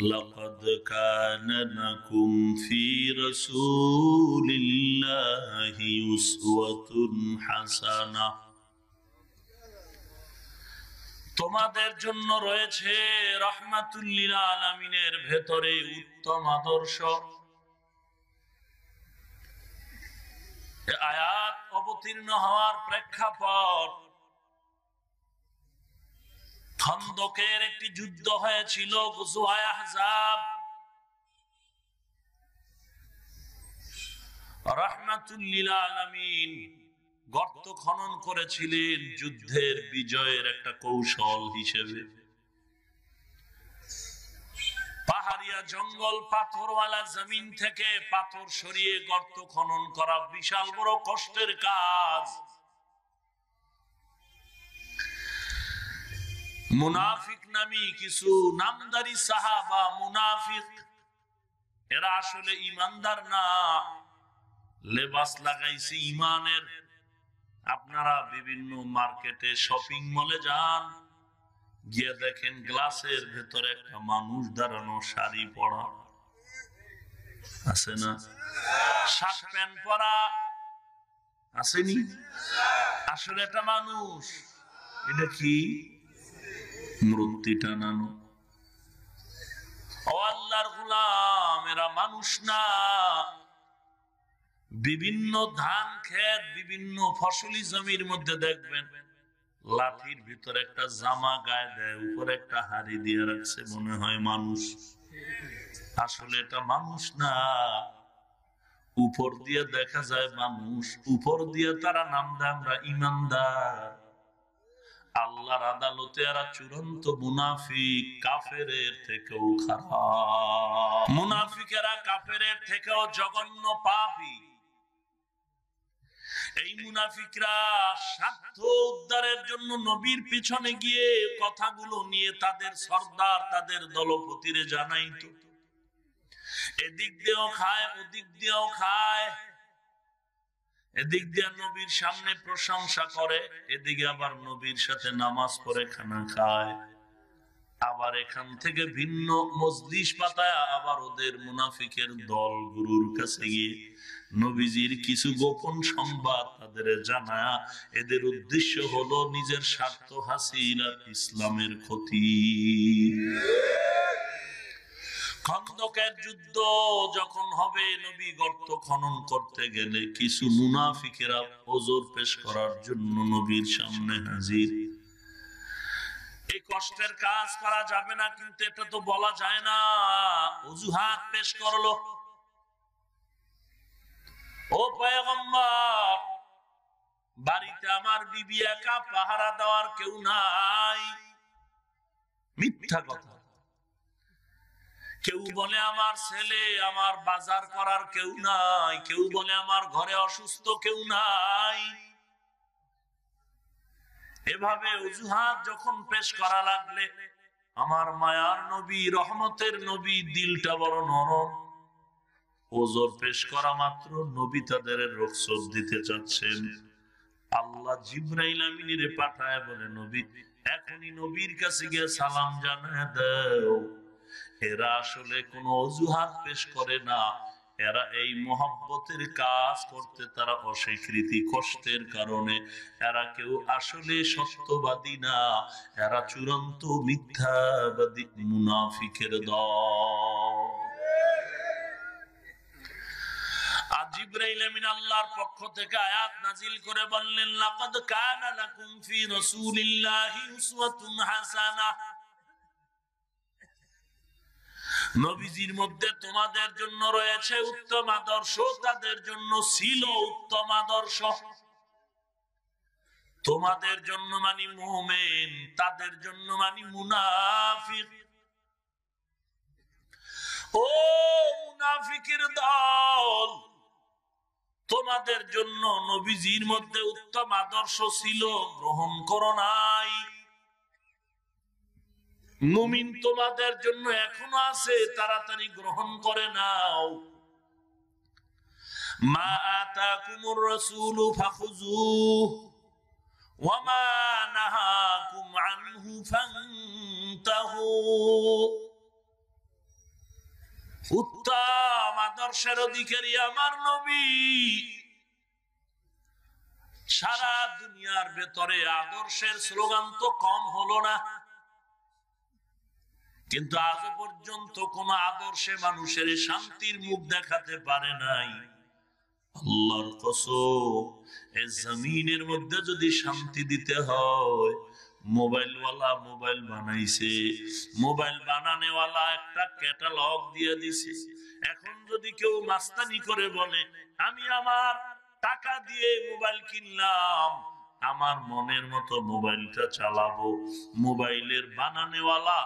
لقد كان لكم في رسول الله أسوة حسنة তোমাদের জন্য রয়েছে রাহমাতুল লিল আলামিনের ভেতরে উত্তম আদর্শ। আয়াত অবতীর্ণ হওয়ার প্রেক্ষাপট খন্দকের একটি যুদ্ধ হয়েছিল, গজওয়ায়ে আহজাব। রাহমাতুল লিল আলামিন গর্ত খনন করেছিলেন যুদ্ধের বিজয়ের একটা কৌশল হিসেবে। পাহাড়িয়া জঙ্গল, পাথরওয়ালা জমিন থেকে পাথর সরিয়ে গর্ত খনন করা বিশাল বড় কষ্টের কাজ। মুনাফিক নামী কিছু নামদারি সাহাবা, মুনাফিক, এরা আসলে ইমানদার না, লেবাস লাগাইছে ইমানের। আপনারা বিভিন্ন মার্কেটে, শপিং মলে যান, গিয়ে দেখেন গ্লাসের ভেতরে একটা মানুষ দাঁড়ানো, শাড়ি পরা আছে না, শার্ট প্যান্ট পরা আসেনি? আসলে এটা মানুষ। এটা কি? মূর্তি টানানো। ও আল্লাহর গোলাম, এরা মানুষ না। বিভিন্ন ধান ক্ষেত, বিভিন্ন ফসলি জমির মধ্যে দেখবেন লাঠির ভিতরে একটা জামা গায়ে দেয়, উপরে একটা হাড়ি দিয়ে রাখছে, মনে হয় মানুষ। আসলে এটা মানুষ না। উপর দিয়ে দেখা যায় মানুষ, উপর দিয়ে তারা নাম দেয় আমরা ইমানদার। আল্লাহর আদালতে এরা চূড়ান্ত মুনাফিক, কাফেরের থেকেও খারাপ। মুনাফিকেরা কাফেরের থেকেও জঘন্য পাপী। এই মুনাফিকরা স্বার্থ উদ্ধারের জন্য নবীর পিছনে গিয়ে কথাগুলো নিয়ে তাদের সর্দার, তাদের দলপতিরে জানাইতো। এদিক দিয়েও খায়, ওদিক দিয়েও খায়। এদিক দিয়ে নবীর সামনে প্রশংসা করে, এদিকে আবার নবীর সাথে নামাজ পড়ে খানা খায়। আবার এখান থেকে ভিন্ন মজলিস পাতায় আবার ওদের মুনাফিকের দল গুরুর কাছে গিয়ে নবীজির কিছু গোপন সংবাদ তাদের জানায়। এদের উদ্দেশ্য হলো নিজের স্বার্থ হাসিল আর ইসলামের ক্ষতি। খন্দকের যুদ্ধ যখন হবে, নবী গর্ত খনন করতে গেলে কিছু মুনাফিকেরা ওজর পেশ করার জন্য নবীর সামনে হাজির। এই কষ্টের কাজ করা যাবে না, কিন্তু এটা তো বলা যায় না। অজুহাত পেশ করলো, ও পয়গম্বর, বাড়িতে আমার বিবি একা, পাহারা দেওয়ার কেউ নাই। মিথ্যা কথা। কেউ বলে আমার ছেলে, আমার বাজার করার কেউ নাই। কেউ বলে আমার ঘরে অসুস্থ কেউ নাই। এভাবে অজুহাত যখন পেশ করা লাগলে, আমার মায়ার নবী, রহমতের নবী, দিলটা বড় নরম। ওজর পেশ করা মাত্র নবী তাদের রুখসত দিতে চাচ্ছেন। আল্লাহ জিবরাইল আমিনের পাঠায় বলে, নবী এখনই নবীর কাছে গিয়ে সালাম জানায় দাও। এরা আসলে কোনো অজুহাত পেশ করে না। এরা এই মহব্বতের কাজ করতে তারা অস্বীকৃতি, কষ্টের কারণে এরা কেউ আসলে সত্যবাদী না। এরা চূড়ান্ত মিথ্যাবাদী, মুনাফিকের দল। জিবরাইল আমিন আল্লাহর পক্ষ থেকে আয়াত নাজিল করে বললেন, লাকাদ কানা লাকুম ফি রাসূলিল্লাহি উসওয়াতুন হাসানাহ। নবীজির মধ্যে তোমাদের জন্য রয়েছে উত্তম আদর্শ। তাদের জন্য ছিল উত্তম আদর্শ। তোমাদের জন্য মানে মুমিন, তাদের জন্য মানে মুনাফিক। ও মুনাফিকের দল, তোমাদের জন্য নবীজির মধ্যে উত্তম আদর্শ ছিল, গ্রহণ করো নাই। মুমিন তোমাদের জন্য এখনো আছে, তাড়াতাড়ি গ্রহণ করে নাও। মা আতাকুমুর রাসূলু ফাখুযুহু ওয়া মা নাহাকুম আনহু ফান্তাহু। উত্তম আদর্শের অধিকারী আমার নবী। সারা দুনিয়ার ভেতরে আদর্শের স্লোগান তো কম হলো না, কিন্তু আজ পর্যন্ত কোন আদর্শে মানুষের শান্তির মুখ দেখাতে পারে নাই। আল্লাহর কসম, এই জমিনের মধ্যে যদি শান্তি দিতে হয়, মোবাইলওয়ালা মোবাইল বানাইছে, মোবাইল বানানেওয়ালা একটা ক্যাটালগ দিয়ে দিছে। এখন যদি কেউ মাস্তানি করে বলে আমি আমার টাকা দিয়ে মোবাইল কিনলাম, আমার মনের মতো মোবাইলটা চালাবো, মোবাইলের বানানেওয়ালা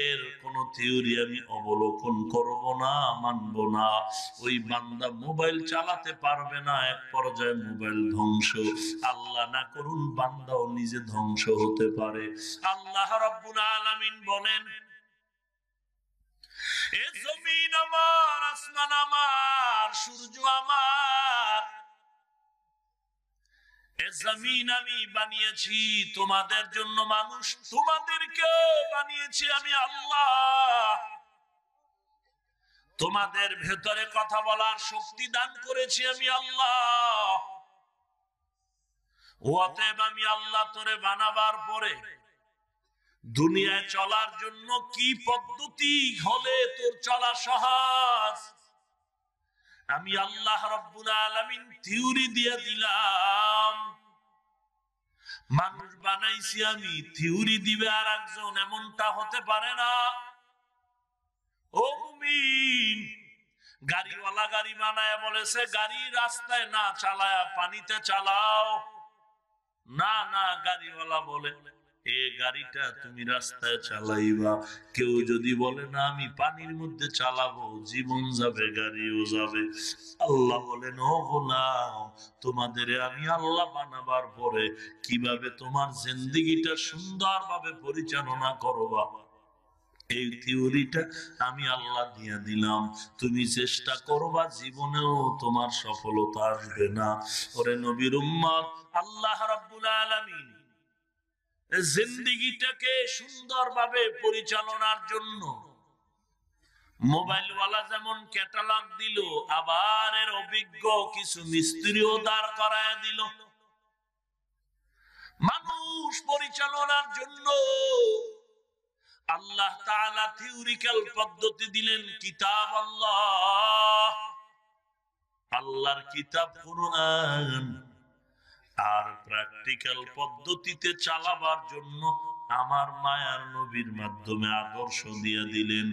এর কোন থিওরি আমি অবলোকন করব না, মানব না। ওই বান্দা মোবাইল চালাতে পারবে না, এক পর্যায়ে মোবাইল ধ্বংস। আল্লাহ না করুন বান্দাও নিজে ধ্বংস হতে পারে। আল্লাহ রাব্বুল আলামিন বলেন, এ জমিন আমার, আসমান আমার, সূর্য আমার, এ জমিন আমি বানিয়েছি তোমাদের জন্য, মানুষ তোমাদেরকে বানিয়েছি আমি আল্লাহ। তোমাদের ভেতরে কথা বলার শক্তি দান করেছি আমি আল্লাহ। অতএব আমি আল্লাহ তোরে বানাবার পরে দুনিয়ায় চলার জন্য কি পদ্ধতি হলে তোর চলা সহজ, আমি আল্লাহ রাব্বুল আলামিন থিওরি দিয়ে দিলাম। মানুষ বানাইছি আমি, থিওরি দিবে আর একজন, এমনটা হতে পারে না। ও মুমিন, গাড়িওয়ালা গাড়ি বানায় বলেছে গাড়ি রাস্তায় না চালায় পানিতে চালাও। না না, গাড়িওয়ালা বলে এ গাড়িটা তুমি রাস্তায় চালাইবা। কেউ যদি বলে না আমি পানির মধ্যে চালাবো, জীবন যাবে, গাড়িও যাবে। আল্লাহ বলেন, ও গোলাম, তোমাদের আমি আল্লাহ বানাবার পরে কিভাবে তোমার জিন্দেগিটা সুন্দরভাবে পরিচালনা করবা, এই থিওরিটা আমি আল্লাহ দিয়ে দিলাম। তুমি চেষ্টা করবা, জীবনেও তোমার সফলতা আসবে না। ওরে নবীর উম্মত, আল্লাহ রাব্বুল আলামিন জিন্দেগিটাকে সুন্দরভাবে পরিচালনার জন্য মোবাইলওয়ালা যেমন ক্যাটালগ দিল, আবার এর অভিজ্ঞ কিছু মিস্ত্রিও দাঁড় করায় দিল। মানুষ পরিচালনার জন্য আল্লাহ তাআলা থিওরিক্যাল পদ্ধতি দিলেন, কিতাব আল্লাহ, আল্লাহর কিতাব কুরআন। আর প্র্যাকটিক্যাল পদ্ধতিতে চালাবার জন্য আমার মায়ার নবীর মাধ্যমে আদর্শ দিয়ে দিলেন।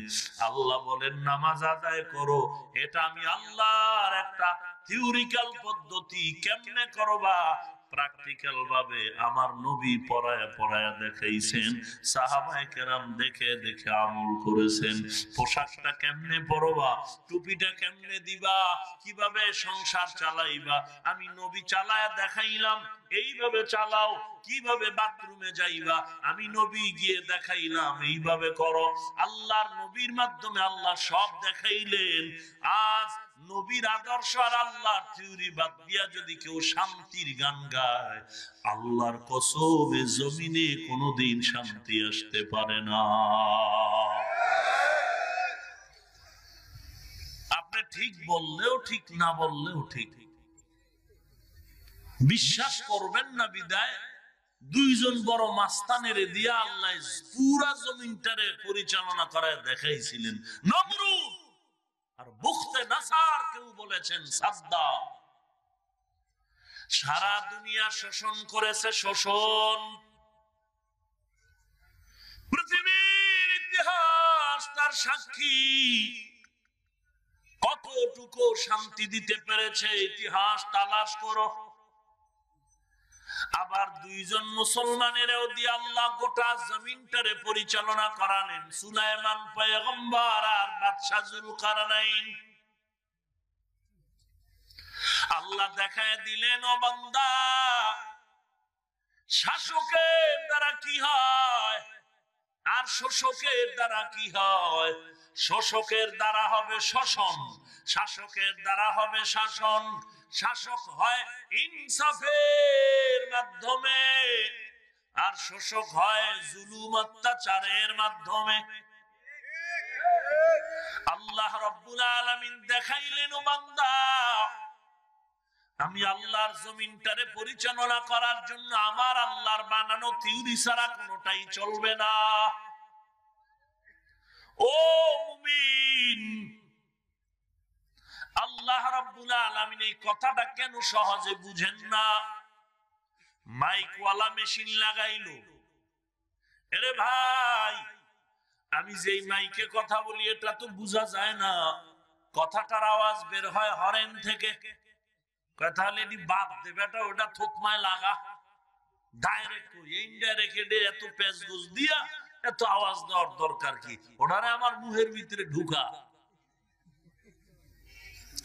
আল্লাহ বলেন নামাজ আদায় করো, এটা আমি আল্লাহর একটা থিওরিক্যাল পদ্ধতি। কেমনে করবা? প্র্যাকটিক্যাল ভাবে আমার নবী পড়ায়া পড়ায়া দেখাইছেন, সাহাবায়ে কেরাম দেখে দেখে আমল করেছেন। পোশাকটা কেমনে পরবা, টুপিটা কেমনে দিবা, কিভাবে সংসার চালাইবা, আমি নবী চালায়া দেখাইলাম, এইভাবে চালাও। কিভাবে বাথরুমে যাইবা, আমি নবী গিয়ে দেখাইলাম, এইভাবে করো। আল্লাহর নবীর মাধ্যমে আল্লাহ সব দেখাইলেন। আজ নবীর আদর্শ আর আল্লাহর থিওরি বাদ দিয়া যদি কেউ শান্তির গান গায়, আল্লাহর কসম এ জমিনে কোনোদিন শান্তি আসতে পারে না। আপনি ঠিক বললেও ঠিক, না বললেও ঠিক, বিশ্বাস করবেন না। বিদায় দুইজন বড় মাস্তানের দিয়া আল্লাহ পুরা জমিনটারে পরিচালনা করে দেখাইছিলেন, নমরুদ আর বুখতে নাসার। কেউ বলেছেন সাদ্দাম। সারা দুনিয়া শোষণ করেছে, শোষণ। পৃথিবীর ইতিহাস তার সাক্ষী। কতটুকু শান্তি দিতে পেরেছে ইতিহাস তালাশ করো। আবার দুইজন মুসলমানেরও দিয়ে আল্লাহ গোটা জমিনটারে পরিচালনা করালেন, সুলাইমান পয়গম্বর আর বাদশাহ যুলকারনাইন। আল্লাহ দেখায় দিলেন, ও বান্দা, শাসকের দ্বারা কি হয় আর শোষকের দ্বারা কি হয়। শোষকের দ্বারা হবে শোষণ, শাসকের দ্বারা হবে শাসন। শাসক হয় ইনসাফের মাধ্যমে, আর শোষক হয় জুলুম অত্যাচারের মাধ্যমে। আল্লাহ আল্লাহ রাব্বুল আলামিন দেখাইলেন, ও বান্দা, আমি আল্লাহর জমিনটারে পরিচালনা করার জন্য আমার আল্লাহর বানানো থিওরি ছাড়া কোনোটাই চলবে না। ও মুমিন, আল্লাহ রাব্বুল আলামিন এই কথাটা কেন সহজে বুঝেন না? মাইকওয়ালা মেশিন লাগাইলো। আরে ভাই, আমি যেই মাইকে কথা বলি এটা তো বোঝা যায় না, কথাটার আওয়াজ বের হয় হরেন থেকে। কথা হলে বাদ দে বেটা, ওটা থুতমায় লাগা। ডাইরেক্ট ইনডাইরেক্ট এত পেঁচগুজ দিয়া এত আওয়াজ দেওয়ার দরকার কি? ওটারে আমার মুখের ভিতরে ঢুকা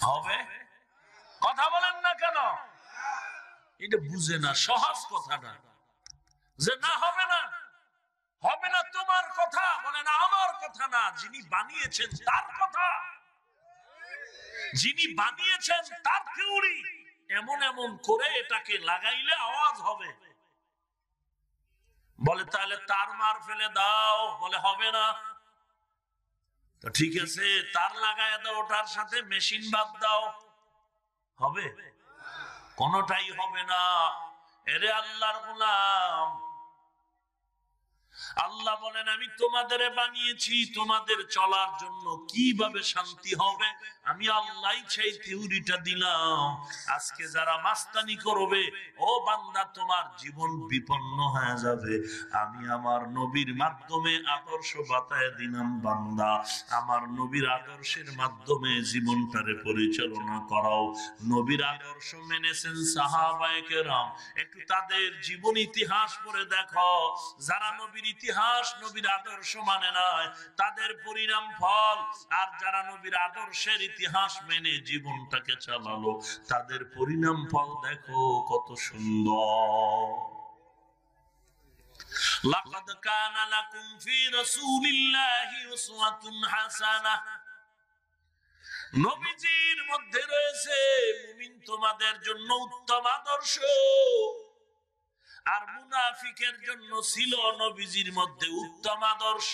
হবে? কথা বলেন না কেন? এটা বুঝে না সহজ কথাটা, যে না হবে না, হবে না তোমার কথা, বলে না আমার কথা না, যিনি বানিয়েছেন তার কথা, যিনি বানিয়েছেন তার থিওরি, এমন এমন করে এটাকে লাগাইলে আওয়াজ হবে। বলে তাহলে তার মার ফেলে দাও, বলে হবে না। তো ঠিক আছে, তার লাগায় দাও, ওটার সাথে মেশিন বাদ দাও, হবে? কোনটাই হবে না। এরে আল্লাহর গোলাম, আল্লাহ বলেন আমি তোমাদের বানিয়েছি তোমাদের চলার জন্য, কিভাবে শান্তি হবে আমি আল্লাহ সেই থিওরিটা দিলাম। আজকে যারা মাস্তানি করবে, ও বান্দা তোমার জীবন বিপন্ন হয়ে যাবে। আমি আমার নবীর মাধ্যমে আদর্শ বাতায় দিলাম, বান্দা আমার নবীর আদর্শের মাধ্যমে জীবনটারে পরিচালনা করাও। নবীর আদর্শ মেনেছেন সাহাবায়ে কেরাম, একটু তাদের জীবন ইতিহাস পড়ে দেখো। যারা নবীর ইতিহাস নবীর আদর্শ মানে নাই, তাদের পরিণাম ফল। আর যারা নবীর আদর্শের ইতিহাস মেনে জীবনটাকে চালালো, তাদের পরিণাম ফল দেখো কত সুন্দর। লাকাদ কানা লাকুম ফি রাসূলিল্লাহি উসওয়াতুন হাসানাহ, নবীজির মধ্যে রয়েছে মুমিন তোমাদের জন্য উত্তম আদর্শ। আর মুনাফিকের জন্য ছিল নবীজির মধ্যে উত্তম আদর্শ।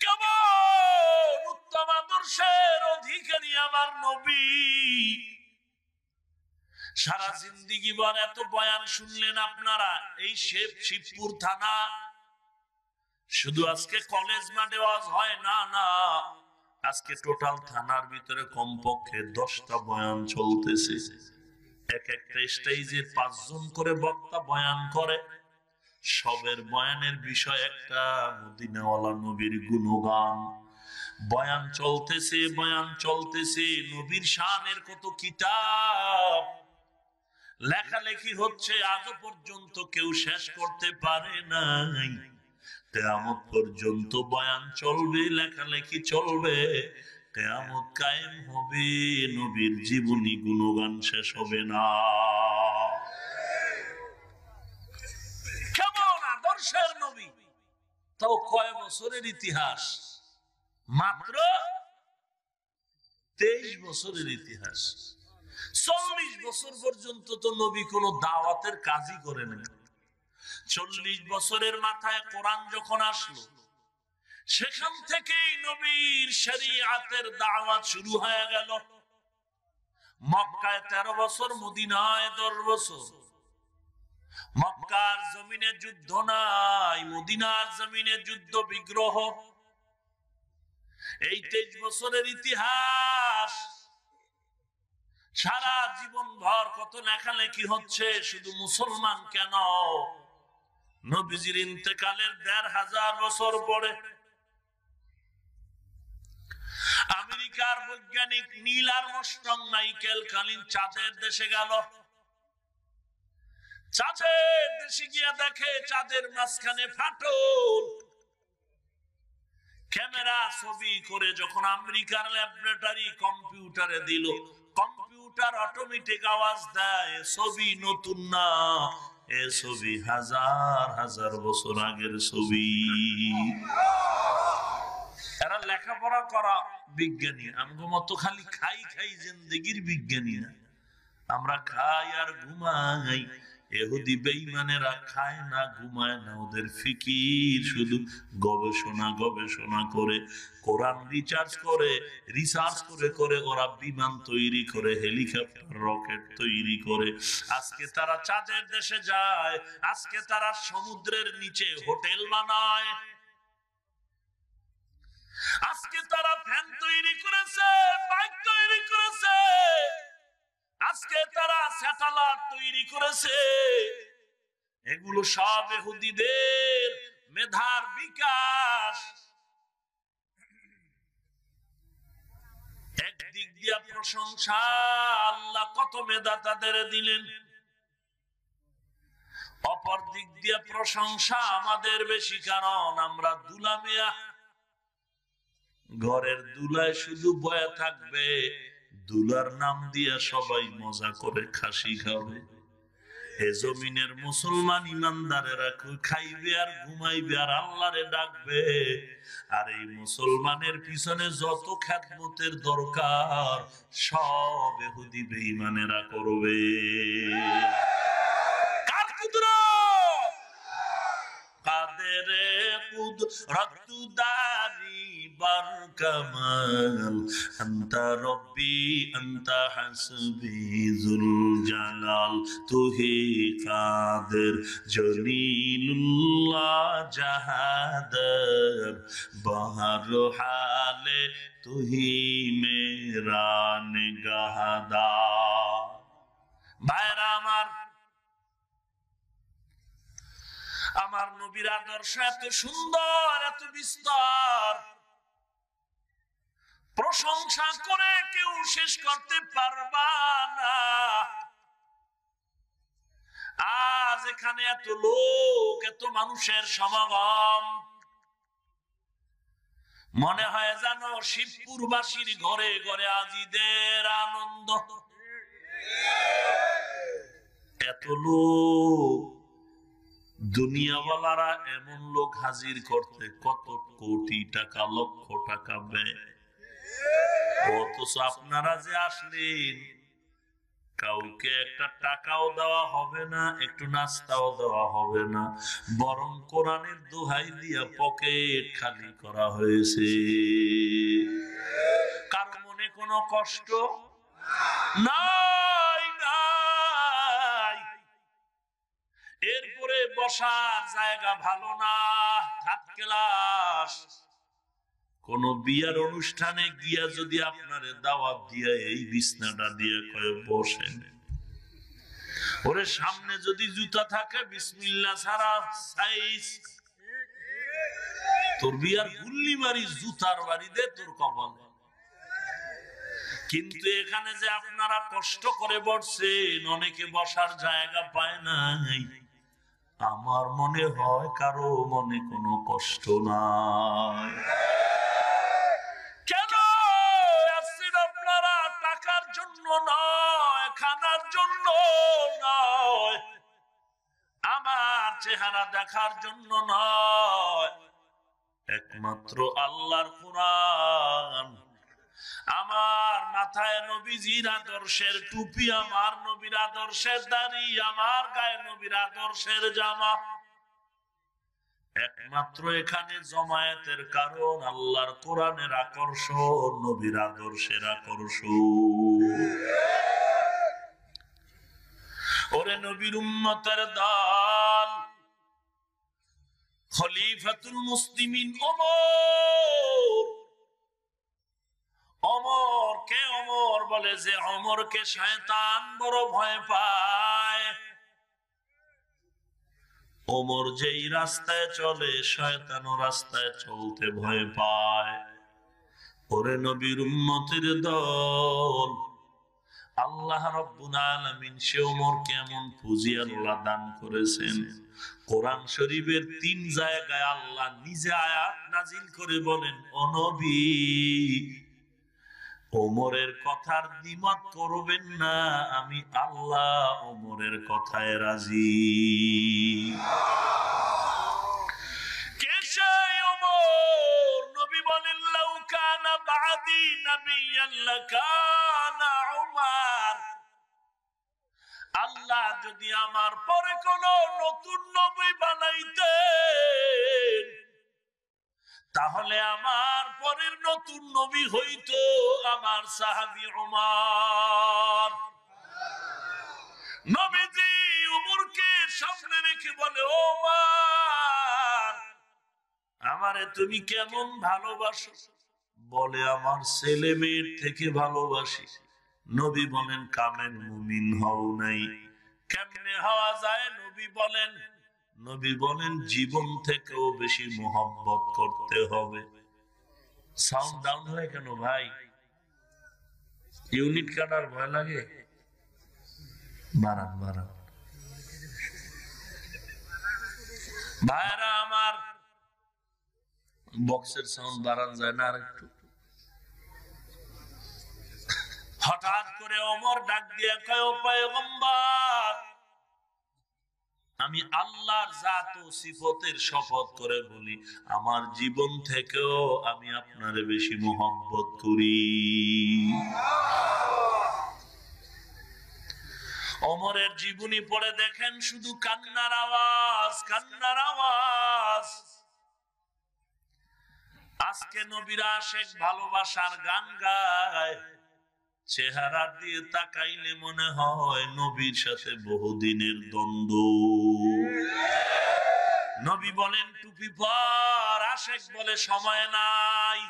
কেমন উত্তম আদর্শের অধিকারী আমার নবী! সারা জিন্দেগি ভর এত বয়ান শুনলেন আপনারা, এই শিবপুর থানা শুধু আজকে কলেজ মাঠে ওয়াজ হয় না, না, আজকে টোটাল থানার ভিতরে কমপক্ষে 10টা বয়ান চলতেছে। এক একটা স্টেজে 5 জন করে বক্তা বয়ান করে, সবের বয়ানের বিষয় একটা মদিনাওয়ালা নবীর গুণগান। বয়ান চলতেছে, বয়ান চলতেছে, নবীর শানের কত কিতাব লেখালেখি হচ্ছে, আজও পর্যন্ত কেউ শেষ করতে পারে নাই। কিয়ামত পর্যন্ত বয়ান চলবে, লেখালেখি চলবে, কিয়ামত কায়েম হবে, নবীর জীবনী গুণগান শেষ হবে না। কেমন আদর্শের নবী! তাও কয় বছরের ইতিহাস? মাত্র 23 বছরের ইতিহাস। 40 বছর পর্যন্ত তো নবী কোনো দাওয়াতের কাজই করে নাই। 40 বছরের মাথায় কোরআন যখন আসলো, সেখান থেকেই নবীর শরীয়তের দাওয়াত শুরু হয়ে গেল। মক্কায় 13 বছর, মদিনায় 10 বছর। মক্কার জমিনে যুদ্ধ নাই, মদিনার জমিনে যুদ্ধ বিগ্রহ। এই 23 বছরের ইতিহাস। সারা জীবন ভর কত লেখালেখি হচ্ছে, শুধু মুসলমান কেন, নবীজির ইন্তেকালের 1500 বছর পরে আমেরিকার বৈজ্ঞানিক নীল আর্মস্ট্রং মাইকেল কালিন চাঁদের দেশে গেল। চাঁদের দেশে গিয়ে দেখে চাঁদের মাঝখানে ফাটল। ক্যামেরা ছবি করে যখন আমেরিকার ল্যাবরেটরি কম্পিউটারে দিল, কম্পিউটার অটোমেটিক আওয়াজ দেয়, ছবি নতুন না, এ ছবি হাজার হাজার বছর আগের ছবি। এরা লেখাপড়া করা বিজ্ঞানী, আমগো মতো খালি খাই খাই জিন্দেগির বিজ্ঞানী না। আমরা খাই আর ঘুমাই, ইহুদি বেঈমানেরা খায় না, ঘুমায় না, ওদের ফিকির শুধু গবেষণা গবেষণা করে, কোরআন রিসার্চ করে ওরা বিমান তৈরি করে, হেলিকপ্টার রকেট তৈরি করে। আজকে তারা চাঁদের দেশে যায়, আজকে তারা সমুদ্রের নিচে হোটেল বানায়, আজকে তারা ফ্যান তৈরি করেছে, বাইক তৈরি করেছে, আজকে তারা স্যাটেলাইট তৈরি করেছে। এগুলো সব ইহুদিদের মেধার বিকাশ। একদিক দিয়া প্রশংসা, আল্লাহ কত মেধা তাদের দিলেন, অপর দিক দিয়া প্রশংসা আমাদের বেশি, কারণ আমরা দুলা মেয়া, ঘরের দুলায় শুধু বয়া থাকবে, দুলার নাম দিয়া সবাই মজা করে খাসি খাবে। এ জমিনের মুসলমান ইমানদারেরা খাইবে আর ঘুমাইবে আর আল্লাহরে ডাকবে, আর এই মুসলমানের পিছনে যত খেদমতের দরকার সব ইহুদি বেঈমানেরা করবে। কার কুদরত? কাদের কুদরত দারি বার কামাল, আনতা রব্বি আনতা হাসবি যুল জালাল, তুহি কাদের জলিলুল্লাহ জাহাদার, বাহর হালে তুহি মেরা নিগাহদার। ভাইরা আমার নবীর আদর্শ এত সুন্দর, এত বিস্তার, প্রশংসা করে কেউ শেষ করতে পারবা না। আজ এখানে এত লোক, এত মানুষের সমাগম, মনে হয় জানো শিবপুরবাসীর ঘরে ঘরে আজ ঈদের আনন্দ। এত লোক, দুনিয়াওয়ালারা এমন লোক হাজির করতে কত কোটি টাকা, লক্ষ টাকা ব্যয়, অথচ আপনারা যে আসলেন কাউকে একটা টাকাও দেওয়া হবে না, একটু নাস্তাও দেওয়া হবে না, বরং কোরআনের দোহাই দিয়া পকেট খালি করা হয়েছে। কারো মনে কোনো কষ্ট নাই নাই। এরপরে বসার জায়গা ভালো না, থার্ড ক্লাস। কোন বিয়ার অনুষ্ঠানে গিয়া যদি আপনারে দাওয়াত দিয়া এই বিছনাটা দিয়ে কয়ে বসেন, ওরে সামনে যদি জুতা থাকে বিসমিল্লাহ ছাড়া সাইজ, তোর বিয়ার গুল্লি মারি জুতার বাড়ি দে তোর কপালে। কিন্তু এখানে যে আপনারা কষ্ট করে বসছেন, অনেকে বসার জায়গা পায় নাই, আমার মনে হয় কারো মনে কোনো কষ্ট নাই। কেন আসছেন আপনারা? টাকার জন্য নয়, খানার জন্য নয়, আমার চেহারা দেখার জন্য নয়, একমাত্র আল্লাহর কোরআন, আমার মাথায় নবীজির আদর্শের টুপি, আমার নবীর আদর্শের দাড়ি, আমার গায়ে নবীর আদর্শের জামা, একমাত্র এখানে জমায়েতের কারণ আল্লাহর কোরআনের আকর্ষণ, নবীর আদর্শের আকর্ষণ। ওরে নবীর উম্মতের দল, খলিফাতুল মুসলিমিন ওমর। ওমরকে ওমর বলে যে ওমরকে শয়তান বড় ভয় পায়। ওমর যেই রাস্তায় চলে শয়তানও রাস্তায় চলতে ভয় পায়। ওরে নবীর উম্মতের দল, আল্লাহ রাব্বুল আলামিন সে ওমরকে এমন পুঁজি আল্লাহ দান করেছেন, কোরআন শরীফের 3 জায়গায় আল্লাহ নিজে আয়াত নাজিল করে বলেন, ও নবী ওমরের কথার দ্বিমত করবেন না, আমি আল্লাহ ওমরের কথায় রাজি। কে সেই ওমর? নবী বলেন, লাউ কানা বাদি নাবিয়ান লাকানা উমর। আল্লাহ যদি আমার পরে কোন নতুন নবী বানাইতেন, তাহলে আমার পরের নতুন নবী হইতো আমার সাহাবী ওমর। নবীজি ওমরকে সামনে রেখে বলে, ওমর, আমারে তুমি কেমন ভালোবাসো? বলে, আমার ছেলে মেয়ের থেকে ভালোবাসি। নবী বলেন, কামেল মুমিন হও নাই। কেমনে হওয়া যায়? নবী বলেন জীবন থেকেও বেশি মোহাব্বত করতে হবে। সাউন্ড ডাউন হয় কেন ভাই? ইউনিট কাটার ভয় লাগে? বাড়ান বাড়ান ভাইরা আমার, বক্সের সাউন্ড বাড়ান যায় না আর একটু? হঠাৎ করে ওমর ডাক দিয়ে কয়, ও পয়গম্বর, আমি আল্লাহর জাত ও সিফতের শপথ করে বলি, আমার জীবন থেকেও আমি আপনারে বেশি মোহাব্বত করি। ওমরের জীবনী পড়ে দেখেন, শুধু কান্নার আওয়াজ, কান্নার আওয়াজ। আজকে নবীর আশিক ভালোবাসার গান গায়, চেহারা দিয়ে তাকাইলে মনে হয় নবীর সাথে বহুদিনের দ্বন্দ্ব। নবী বলেন টুপি পর, আশিক বলে সময় নাই।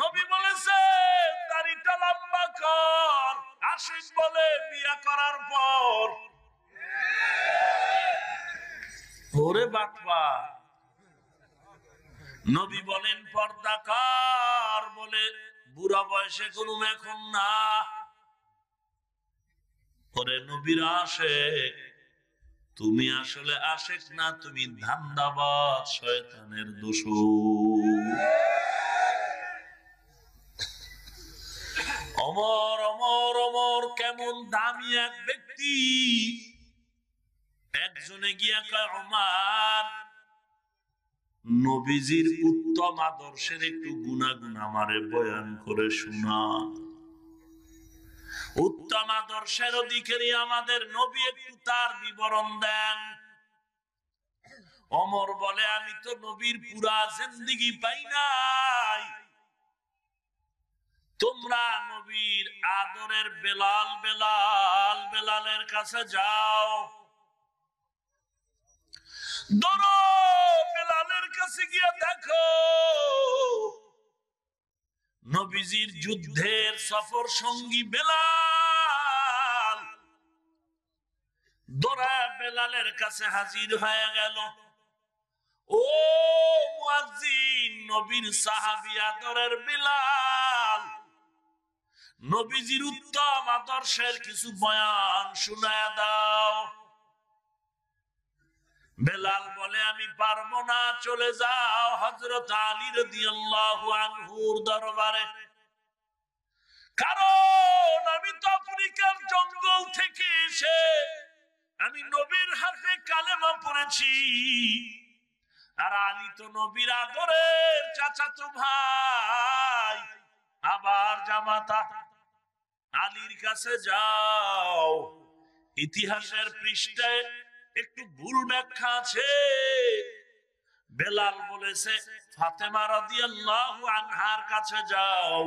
নবী বলেছেন দাড়িটা লম্বা কর, আশিক বলে বিয়ে করার পর। ওরে বাবা, নবী বলেন পর্দা কর, বলে বুড়া বয়সে করুম এখন না। ওরে নবীর আশিক, তুমি আসলে আশিক না, তুমি ধান্দাবাজ, শয়তানের দোসর। ওমর ওমর ওমর কেমন দামি এক ব্যক্তি। একজনে গিয়া কয়, ওমর, নবীজির উত্তম আদর্শের একটু গুণাগুণ আমারে বয়ান করে শোনা। উত্তম আদর্শের অধিকারী আমাদের নবী, একটু তার বিবরণ দেন। ওমর বলে, আমি তো নবীর পুরা জিন্দেগি পাই নাই। তোমরা নবীর আদরের বেলালের কাছে যাও, ধরো বেলালের কাছে গিয়ে দেখো নবীজির যুদ্ধের সফর সঙ্গী বেলাল। দোরা বেলালের কাছে হাজির হয়ে গেল। ও মুয়াজ্জিন, নবীর সাহাবী আদরের বেলাল, নবীজির উত্তম আদর্শের কিছু বয়ান শোনায়া দাও। বেলাল বলে, আমি পারবো না, চলে যাও হযরত আলী রাদিয়াল্লাহু আনহুর দরবারে। কারণ আমি তো আফ্রিকার জঙ্গল থেকে এসে আমি নবীর হাতে কালেমা পড়েছি, আর আলী তো নবীর আদরের চাচাতো ভাই, আবার জামাতা। আলীর কাছে যাও, ইতিহাসের পৃষ্ঠায় একটু ভুল ব্যাখ্যা আছে। বেলাল বলেছে ফাতেমা রাদিয়াল্লাহু আনহার কাছে যাও।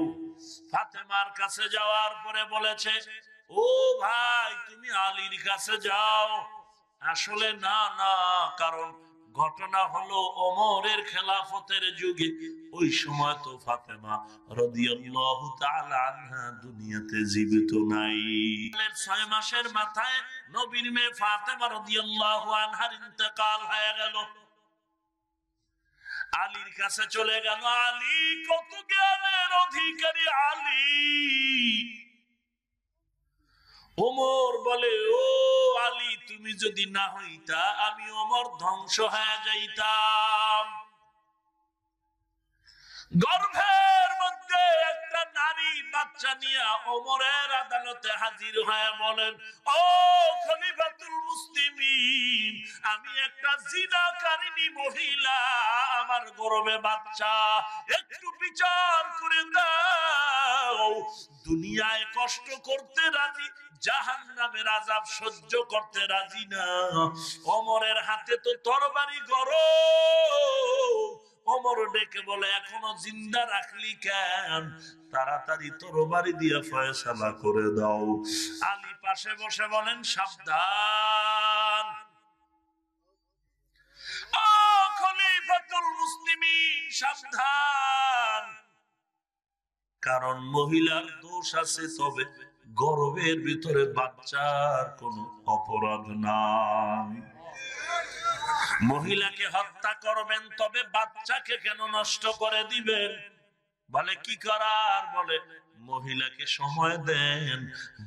ফাতেমার কাছে যাওয়ার পরে বলেছে, ও ভাই, তুমি আলীর কাছে যাও। আসলে না না, কারণ ঘটনা হলো ওমরের খেলাফতের যুগে ওই সময় তো ফাতেমা রাদিয়াল্লাহু তাআলা আনহা দুনিয়াতে জীবিত নাই। 6 মাসের মাথায় নবীর মেয়ে ফাতেমা রাদিয়াল্লাহু আনহার ইন্তেকাল হয়ে গেল। আলীর কাছে চলে গেল। আলী কত জ্ঞানের অধিকারী আলী। ওমর বলে, ও আলী, তুমি যদি না হইতা আমি ওমর ধ্বংস হয়ে যাইতাম। গর্ভের মধ্যে একটা নারী বাচ্চা নিয়ে ওমরের আদালতে হাজির হয়ে বলেন, ও খলিফাতুল মুসলিমিন, আমি একটা জিনাকারিনী মহিলা, আমার গর্ভে বাচ্চা, একটু বিচার করে দাও। দুনিয়ায় কষ্ট করতে রাজি, জাহান্নামের আযাব সহ্য করতে রাজি না। ওমরের হাতে তো তরবারি গরম। ওমর ডেকে বলে, এখনো জিন্দা রাখলি কেন? তাড়াতাড়ি তরবারি দিয়ে ফয়সালা করে দাও। আলী পাশে বসে বলেন, সাবধান, ও খলিফাতুল মুসলিমিন, সাবধান। কারণ মহিলার দোষ আছে, তবে গর্ভের ভিতরে বাচ্চার কোনো অপরাধ নাই। মহিলাকে হত্যা করবেন, তবে বাচ্চাকে কেন নষ্ট করে দিবেন? বলে কি করার? বলে মহিলাকে সময় দেন,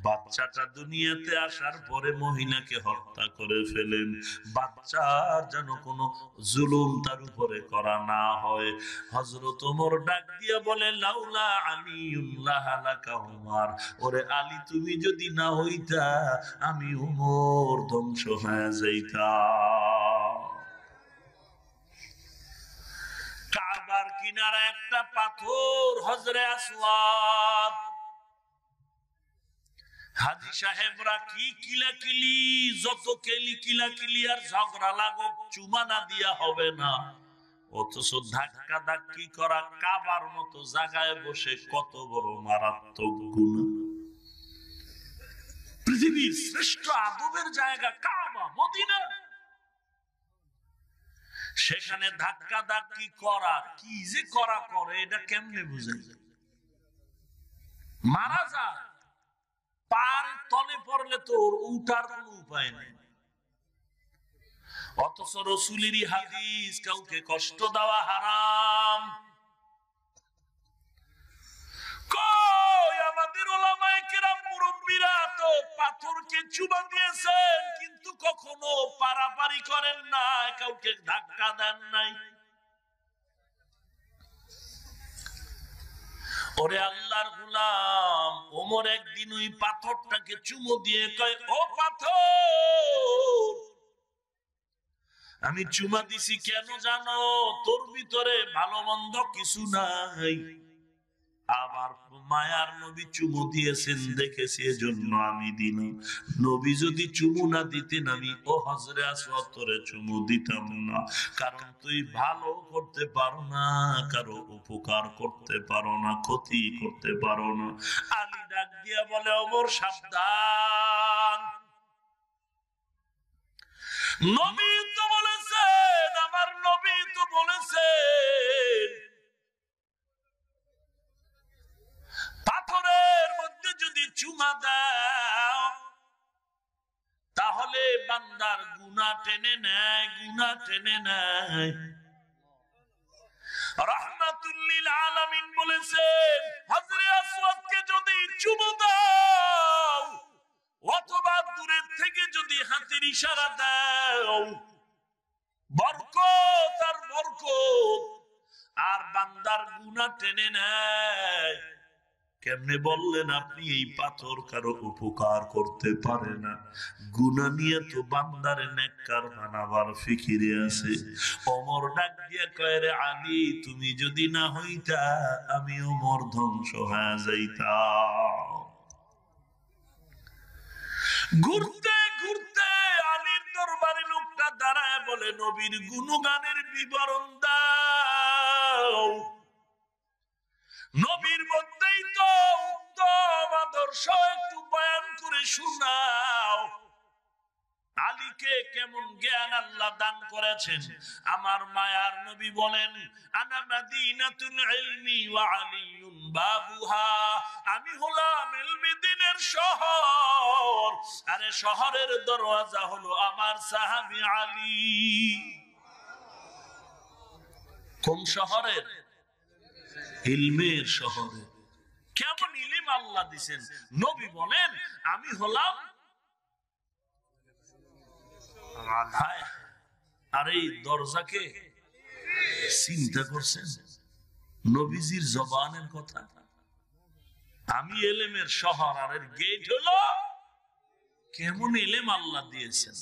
বাচ্চাটা দুনিয়াতে আসার পরে মহিলাকে হত্যা করে ফেলেন, বাচ্চার যেন কোনো জুলুম তার উপরে করা না হয়। হযরত ওমর ডাক দিয়ে বলে, লাউলা আলিউল্লাহ লাকা ওমর, ওরে আলী তুমি যদি না হইতা আমি ওমর ধ্বংস হয়ে যাইতাম। কাবার কিনারে একটা পাথর, হজরে আসওয়াদ। হাজী সাহেবরা কি কিলাকিলি, যত কেলি কিলাকিলি আর ঝগড়া লাগুক, চুমা না দিয়া হবে না। অথচ ধাক্কা ধাক্কি করা কাবার মতো জায়গায় বসে কত বড় মারাত্মক গুনাহ। পৃথিবীর শ্রেষ্ঠ আদবের জায়গা কাবা, মদিনা, সেখানে ধাক্কা ধাক্কি করা, কি যে করা করে, এটা কেমনে বুঝাই? মারা যায়, পার তলে পড়লে তো উঠার কোনো উপায় নেই। অথচ রাসূলেরই হাদিস, কাউকে কষ্ট দেওয়া হারাম। কই আমাদের উলামায়ে কেরাম মুরব্বিরা তো পাথরকে চুমা দিয়েছেন, কিন্তু কখনো পারাপারি করেন না, কাউকে ধাক্কা দেন নাই। ওরে আল্লাহর গোলাম, ওমর একদিন ওই পাথরটাকে চুমো দিয়ে কয়, ও পাথর, আমি চুমা দিছি কেন জানো? তোর ভিতরে ভালো মন্দ কিছু নাই, আবার মায়ার নবী চুমু দিয়েছেন দেখেছি, এজন্য আমি দিলাম। নবী যদি চুমু না দিতেন আমি ও হজরে আসওয়াদ তোরে চুমু দিতাম না। কারণ তুই ভালো করতে পারো না, কারো উপকার করতে পারো না, ক্ষতি করতে পারো না। আলী ডাক দিয়া বলে, ওমর সাবধান, নবী তো বলেছেন, আমার নবী তো বলেছেন, পাথরের মধ্যে যদি চুমা দাও তাহলে বান্দার গুনাহ টেনে নেয়, গুনাহ টেনে নেয়। রাহমাতুল লিল আলামিন বলেছেন, হযরত আসওয়াদকে যদি চুমু দাও অথবা দূরের থেকে যদি হাতের ইশারা দাও, বরকত আর বরকত, আর বান্দার গুনাহ টেনে নেয়। কেমনে বললেন আপনি? এই পাথর কারো উপকার করতে পারে না, গুনাহ নিয়ে তো বান্দারে নেককার বানাবার ফিকিরে আছে। ওমর ডাক দিয়া কয়, রে আলী, তুমি যদি না হইতা আমি ওমর ধ্বংস হয়ে যাইতাম। ঘুরতে ঘুরতে আলীর দরবারে লোকটা দাঁড়ায় বলে, নবীর গুণগানের বিবরণ দাও, নবীর মধ্যেই তো উত্তম আদর্শ, একটু বয়ান করে শোনাও। আলীকে কেমন জ্ঞান আল্লাহ দান করেছেন। আমার মায়ার নবী বলেন, আনা মাদিনাতুল ইলমি ওয়া আলিয়ুন বাবুহা, আমি হলাম ইলমে দ্বীনের শহর, আরে শহরের দরওয়াজা হলো আমার সাহাবী আলী। কোন শহরের? ইলমের শহরে। কেমন ইলম আল্লাহ দিবেন? নবী বলেন, আমি হলাম, আর এই দরজাকে চিন্তা করছেন, নবীজির জবানের কথা, আমি ইলমের শহর, আর এর গেট হলো, কেমন ইলম আল্লাহ দিয়েছেন।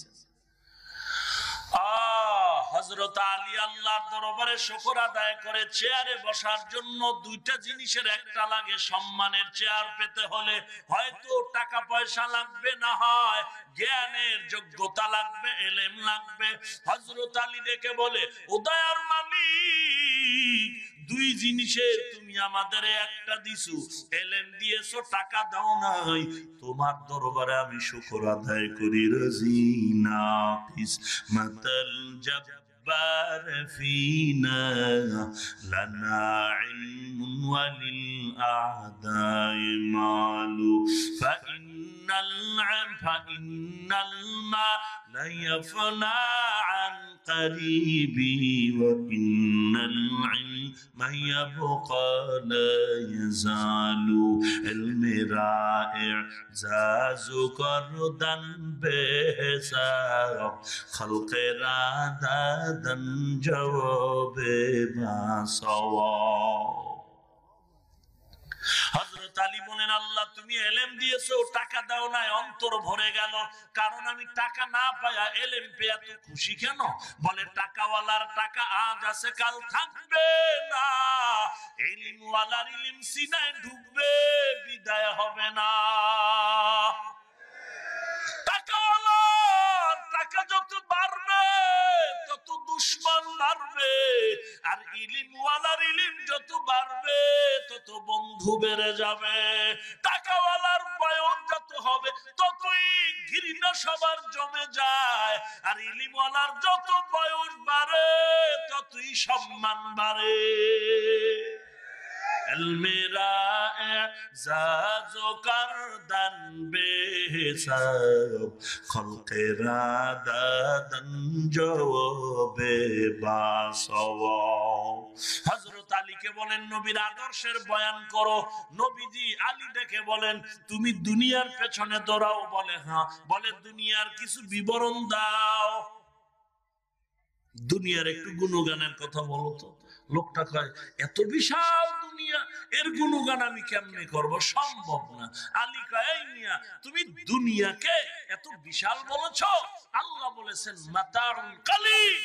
হযরত আলী আল্লাহর দরবারে শুকর আদায় করে চেয়ারে বসার জন্য দুইটা জিনিসের একটা লাগে, সম্মানের চেয়ার পেতে হলে হয়তো টাকা পয়সা লাগবে, না হয় জ্ঞানের যোগ্যতা লাগবে, ইলম লাগবে। হযরত আলী ডেকে বলে, ও দয়ার মালিক, দুই জিনিসের তুমি আমাদের একটা দিছো, ইলম দিয়েছো, টাকা দাও নাই, তোমার দরবারে আমি শুকর আদায় করি। রাজিনা কিসমাতাল জাব্বার ফিনা লানা ইলমুন ওয়ালিল আ'দাই মালু ফাইন্নাল মা লা ইয়াফনা আন قريبي وإن العلم يبقى لا يزال المرائع زاز كردن بحساب خلق رادادا جواب ما صواب। হযরত আলী বলেন, আল্লাহ তুমি ইলম দিয়েছো, টাকা দাও নাই, অন্তর ভরে গেল। কারণ আমি টাকা না পায়া ইলম পেয়া তো খুশি কেন? বলে, টাকাওয়ালার টাকা আজ আছে কাল থাকবে না, ইলমওয়ালার ইলম সিনায় ঢুকবে, বিদায় হবে না। টাকাওয়ালার টাকা যত বাড়বে তত দুশমন বাড়বে, আর ইলমওয়ালার ইলম যত বাড়বে তত বন্ধু বেড়ে যাবে। টাকাওয়ালার বয়স যত হবে ততই ঘৃণা সবার জমে যায়, আর ইলমওয়ালার যত বয়স বাড়ে ততই সম্মান বাড়ে। المراء كردن بحساب خلق رادادا جواب باسواب। হযরত আলীকে বলেন, নবীর আদর্শের বয়ান করো। নবীজি আলী ডেকে বলেন, তুমি দুনিয়ার পেছনে দৌড়াও। বলে, হ্যাঁ। বলে, দুনিয়ার কিছু বিবরণ দাও, দুনিয়ার একটু গুণগানের কথা বলো তো। লোকটা কয়, এত বিশাল দুনিয়া, এর গুণগান আমি কেমনে করব, সম্ভব না। আলী কয়, এই মিয়া, তুমি দুনিয়াকে এত বিশাল বলেছো? আল্লাহ বলেছেন মাতাউন কালিল,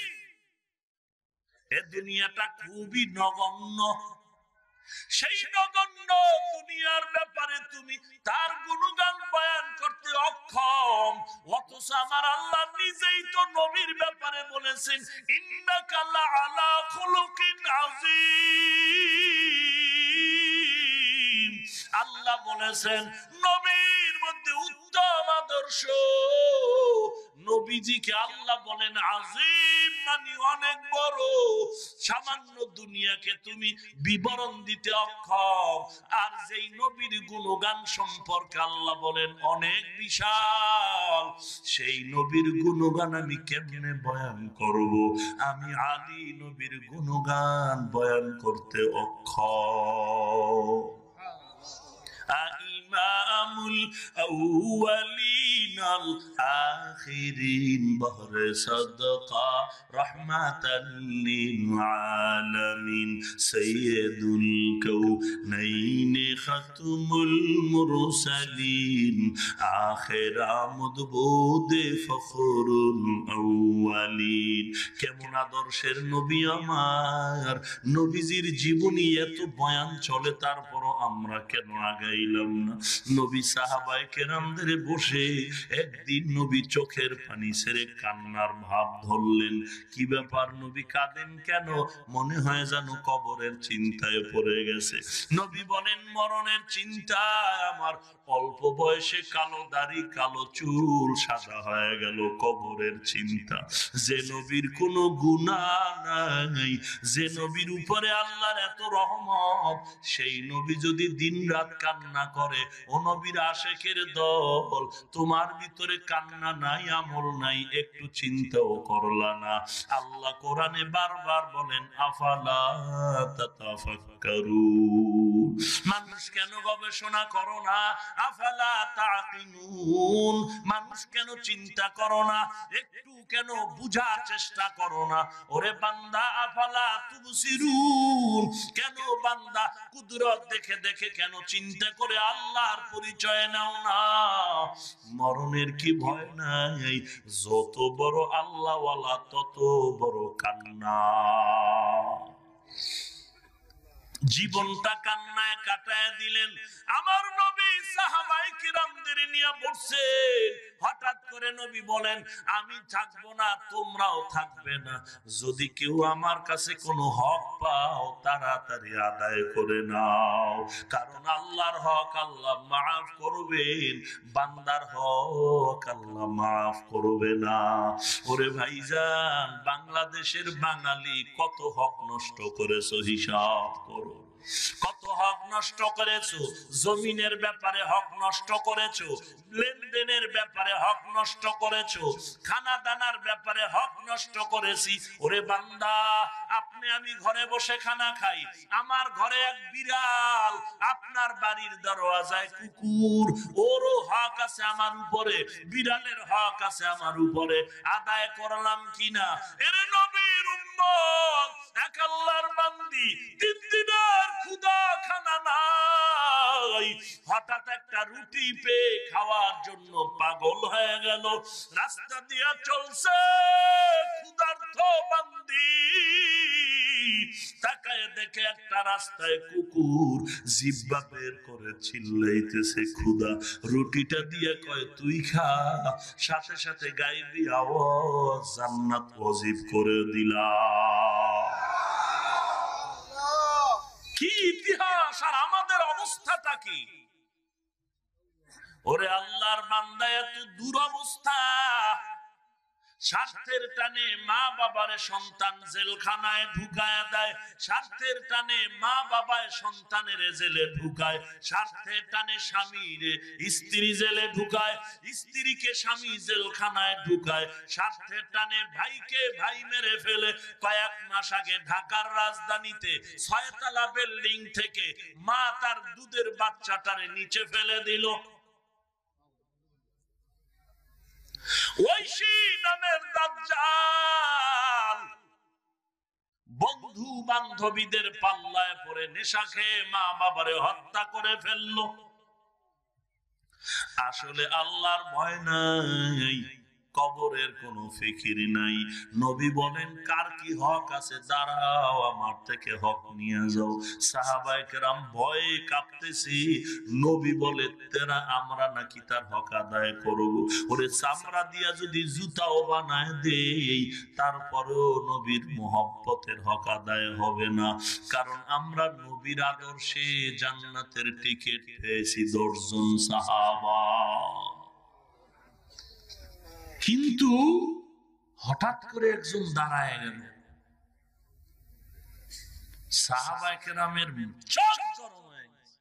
এই দুনিয়াটা খুবই নগণ্য। সেই নগণ্য দুনিয়ার ব্যাপারে তুমি তার গুণগান বয়ান করতে অক্ষম, অথচ আমার আল্লাহ নিজেই তো নবীর ব্যাপারে বলেছেন, ইন্নাকা লাআলা খুলুকিন আযীম। আল্লাহ বলেছেন নবীর মধ্যে উত্তম আদর্শ। নবীজিকে আল্লাহ বলেন আযীম, মানে অনেক বড়। সামান্য দুনিয়াকে তুমি বিবরণ দিতে অক্ষম, আর যেই নবীর গুণগান সম্পর্কে আল্লাহ বলেন অনেক বিশাল, সেই নবীর গুণগান আমি কেমনে বয়ান করব? আমি আলী নবীর গুণগান বয়ান করতে অক্ষম। ইমামুল আউয়ালিন আল আখিরিন বহরে সাদকা রাহমাতান লিল আলামিন সাইয়্যিদুল কাউনাইন খাতুমুল মুরসালিন আখিরা মদবুদে ফখরুল আউয়ালিন। কেমন আদর্শের নবী আমার! নবীজির জীবনী এত বয়ান চলে, তারপরও আমরা কেন আগাইলাম না? নবী সাহাবায়ে কেরামদের বসে একদিন নবী চোখের পানি ছেড়ে কান্নার ভাব ধরলেন। কি ব্যাপার, নবী কাঁদেন কেন? মনে হয় যেন কবরের চিন্তায় পড়ে গেছে। নবী বলেন, মরণের চিন্তায় আমার অল্প বয়সে কালো দাড়ি কালো চুল সাদা হয়ে গেল। কবরের চিন্তা। যে নবীর কোনো গুনাহ নাই, যে নবীর উপরে আল্লাহর এত রহমত, সেই নবী যদি দিন রাত কান্না করে, ও নবীর আশিকের দল, তোমার ভিতরে কান্না নাই, আমল নাই, একটু চিন্তাও করলা না। আল্লাহ কোরআনে বারবার বলেন আফালা তাতাফাক্কারুন, মানুষ কেন গবেষণা করো না? আফালা তাকিলুন, মানুষ কেন চিন্তা করো না? একটু কেন বুঝার চেষ্টা করো না? ওরে বান্দা, আফালা তুবসিরুন, কেন বান্দা কুদরত দেখে দেখে কেন চিন্তা করে আল্লাহর পরিচয় নাও না? মরণের কি ভয় নাই? যত বড় আল্লাহওয়ালা তত বড় কান্না। জীবনটা কান্নায় কাটায় দিলেন। আমার নবী সাহাবায়ে কিরামদের নিয়ে বসছেন, হঠাৎ করে নবী বলেন, আমি থাকবো না, তোমরাও থাকবে না। যদি কেউ আমার কাছে কোনো হক পাও তাড়াতাড়ি আদায় করে নাও, কারণ আল্লাহর হক আল্লাহ মাফ করবেন, বান্দার হক আল্লাহ মাফ করবে না। ওরে ভাইজান, বাংলাদেশের বাঙালি কত হক নষ্ট করেছো, হিসাব করো। কত হক নষ্ট করেছো, জমিনের ব্যাপারে হক নষ্ট করেছো, লেনদেনের ব্যাপারে হক নষ্ট করেছো, খানা দানার ব্যাপারে হক নষ্ট করেছি। ওরে বান্দা, আপনি আমি ঘরে বসে খানা খাই, আমার ঘরে এক বিড়াল, আপনার বাড়ির দরওয়াজায় কুকুর, ওরও হক আছে আমার উপরে, বিড়ালের হক আছে আমার উপরে, আদায় করলাম কিনা? এর নবীর উম্মত, এক আল্লাহর বান্দি, 3 দিনের ক্ষুধা, খানা নাই, হঠাৎ একটা রুটি পেয়ে খাওয়ার জন্য পাগল হয়ে গেল, রাস্তা দিয়ে চলছে ক্ষুধার্ত বান্দি, তাকায় দেখে একটা রাস্তায় কুকুর জিহ্বা বের করে চিল্লাইতেছে ক্ষুধা, রুটিটা দিয়ে কয় তুই খা, সাথে সাথে গাইবি আওয়াজ জান্নাত ওয়াজিব করে দিলা। কি ইতিহাস! আর আমাদের অবস্থাটা কি? ওরে আল্লাহর বান্দা, এত দুরবস্থা, স্বার্থের টানে মা বাবারে সন্তান জেলখানায় ঢুকায় দেয়, স্বার্থের টানে মা বাবায় সন্তানের জেলে ঢুকায়, স্বার্থের টানে স্বামীরে স্ত্রী জেলে ঢুকায়, স্ত্রীকে স্বামী জেলখানায় ঢুকায়, স্বার্থের টানে ভাইকে ভাই মেরে ফেলে। কয়েক মাস আগে ঢাকার রাজধানীতে 6 তলা বিল্ডিং থেকে মা তার দুধের বাচ্চাটারে নিচে ফেলে দিল। ঐশী নামের দাজ্জাল বন্ধু বান্ধবীদের পাল্লায় পড়ে নেশা খেয়ে মা বাবারে হত্যা করে ফেললো। আসলে আল্লাহর ভয় নাই, কবরের কোনো ফিকির নাই। নবী বলেন, কার কি হক আছে, দাঁড়াও আমার থেকে হক নিয়ে যাও। সাহাবায়ে কেরাম ভয়ে কাঁপতেছি। নবী বলে, তেরা আমরা নাকি তার হক আদায় করব? ওরে চামড়া দিয়া যদি জুতাও বানায় দেই, তারপরেও নবীর মোহব্বতের হক আদায় হবে না, কারণ আমরা নবীর আদর্শে জান্নাতের টিকিট পেয়েছি 10 জন সাহাবা। কিন্তু হঠাৎ করে একজন দাঁড়ায় গেল, সাহাবায়ে কেরামের চোখ গরম হয়ে গেছে।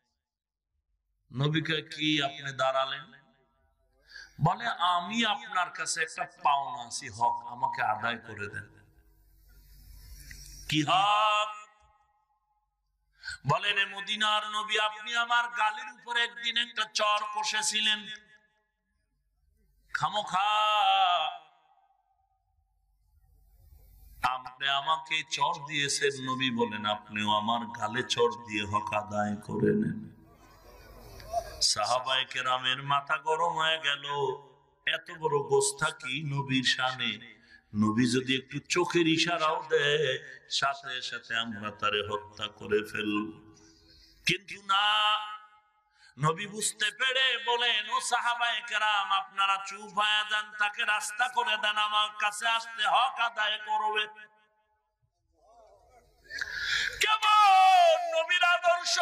নবীকে, কি আপনি দাঁড়ালেন? বলে, আমি আপনার কাছে একটা পাওনা আছি, হক আমাকে আদায় করে দেন। কি হক? বলেন, মদিনার নবী, আপনি আমার গালের উপরে একদিন একটা চর কষেছিলেন, খামোখা আপনি আমাকে চর দিয়েছেন। নবী বলেন, আপনিও আমার গালে চর দিয়ে হক আদায় করে নেন। সাহাবায়ে কেরামের মাথা গরম হয়ে গেল, এত বড় গোস্তাকি নবীর শানে। নবী যদি একটু চোখের ইশারাও দেয়, সাথে সাথে আমরা তারে হত্যা করে ফেলব। কিন্তু না, নবী বুঝতে পেরে বলেন, ও সাহাবায়ে কেরাম, আপনারা চুপ হয়ে যান, তাকে রাস্তা করে দেন, আমার কাছে আসতে হক আদায় করবে। কেমন নবীর আদর্শ!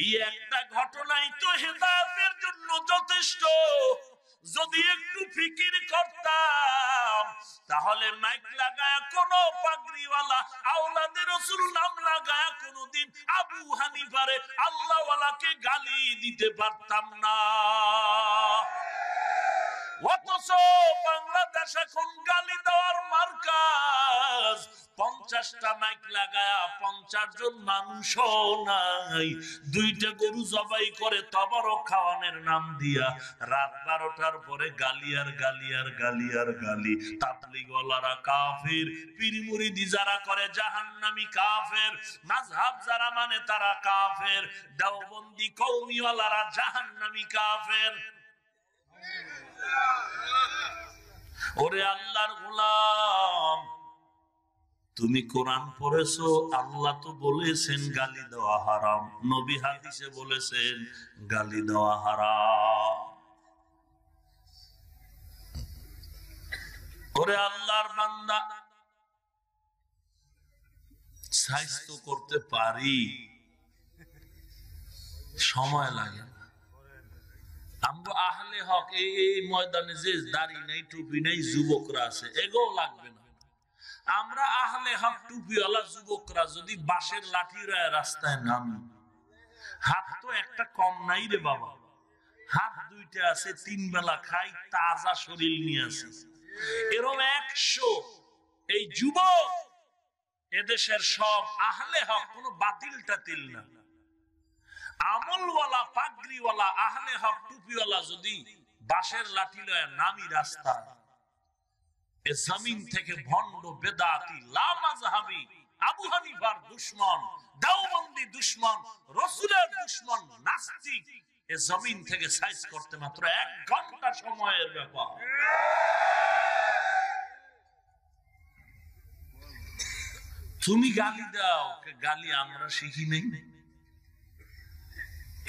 এই একটা ঘটনাই তো হেদায়েতের জন্য যথেষ্ট। যদি একটু ফিকির করতাম, তাহলে মাইক লাগায়া কোন পাগড়িওয়ালা আওলাদে রাসূল নাম লাগায়া কোনদিন আবু হানিফারে আল্লাহওয়ালাকে গালি দিতে পারতাম না। অথচ বাংলাদেশ এখন গালি দেওয়ার মার্কাজ। 50টা মাইক লাগায়া 50 জন মানুষও নাই, 2টা গরু জবাই করে তবরক খাওয়ানোর নাম দিয়া রাত 12টার পরে গালি আর গালি আর গালি আর গালি। তাবলীগওয়ালারা কাফের, পীর মুরিদি যারা করে জাহান্নামী কাফের, মাযহাব যারা মানে তারা কাফের, দেওবন্দি কওমিওয়ালারা জাহান্নামী কাফের। ওরে আল্লাহর গোলাম, তুমি কোরআন পড়েছো, আল্লাহ তো বলেছেন গালি দেওয়া হারাম, নবী হাদিসে বলেছেন গালি দেওয়া হারাম। ওরে আল্লাহর বান্দা, স্বাস্থ্য করতে পারি, সময় লাগে না। আমরা আহলে হক এই ময়দানে যে দাড়ি নেই টুপি নেই যুবকরা আছে, এগো লাগবে না। আমরা আহলে হক টুপিওয়ালা যুবকরা যদি বাঁশের লাঠি রাস্তায় নামি, হাত তো একটা কম নাই রে বাবা, হাত 2টা আছে, 3 বেলা খাই, তাজা শরীর নিয়ে আছে, এরকম 100 এই যুবক এদেশের সব আহলে হক, কোন বাতিল টাতিল না, আমলওয়ালা পাগড়িওয়ালা আহলে হক টুপিওয়ালা যদি বাঁশের লাঠি লয়ে নামি রাস্তায়, এ জমিন থেকে ভণ্ড বেদাতি লা মাযহাবী আবু হানিফার দুশমন, দেওবন্দি দুশমন, রাসূলের দুশমন, নাস্তিক, এ জমিন থেকে সাইজ করতে মাত্র 1 ঘন্টা সময়ের ব্যাপার। তুমি গালি দাও, গালি আমরা শিখি নাই।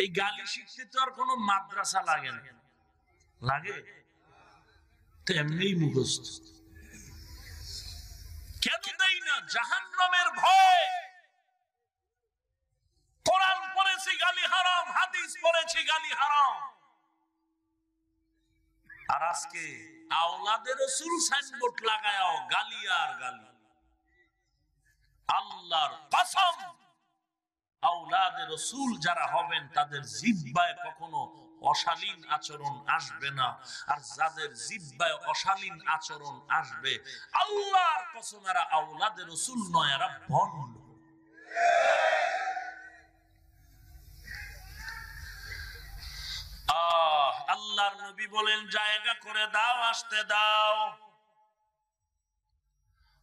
এই গালি শিখতে তো আর কোন মাদ্রাসা লাগে না, লাগে তো এমনি মুখস্থ। কেন দেই না? জাহান্নামের ভয়। কোরআন পড়েছি গালি হারাম, হাদিস পড়েছি গালি হারাম, আর আজকে আওলাদে রাসূল সাইনবোর্ড লাগায়াও গালি আর গালি। আল্লাহর কসম, আওলাদে রাসূল যারা হবেন তাদের জিহ্বায় কখনো অশালীন আচরণ আসবে না, আর যাদের জিহ্বায় অশালীন আচরণ আসবে, আল্লাহর কসম এরা আওলাদে রাসূল নয়, এরা ভণ্ড। আল্লাহর নবী বলেন জায়গা করে দাও, আসতে দাও।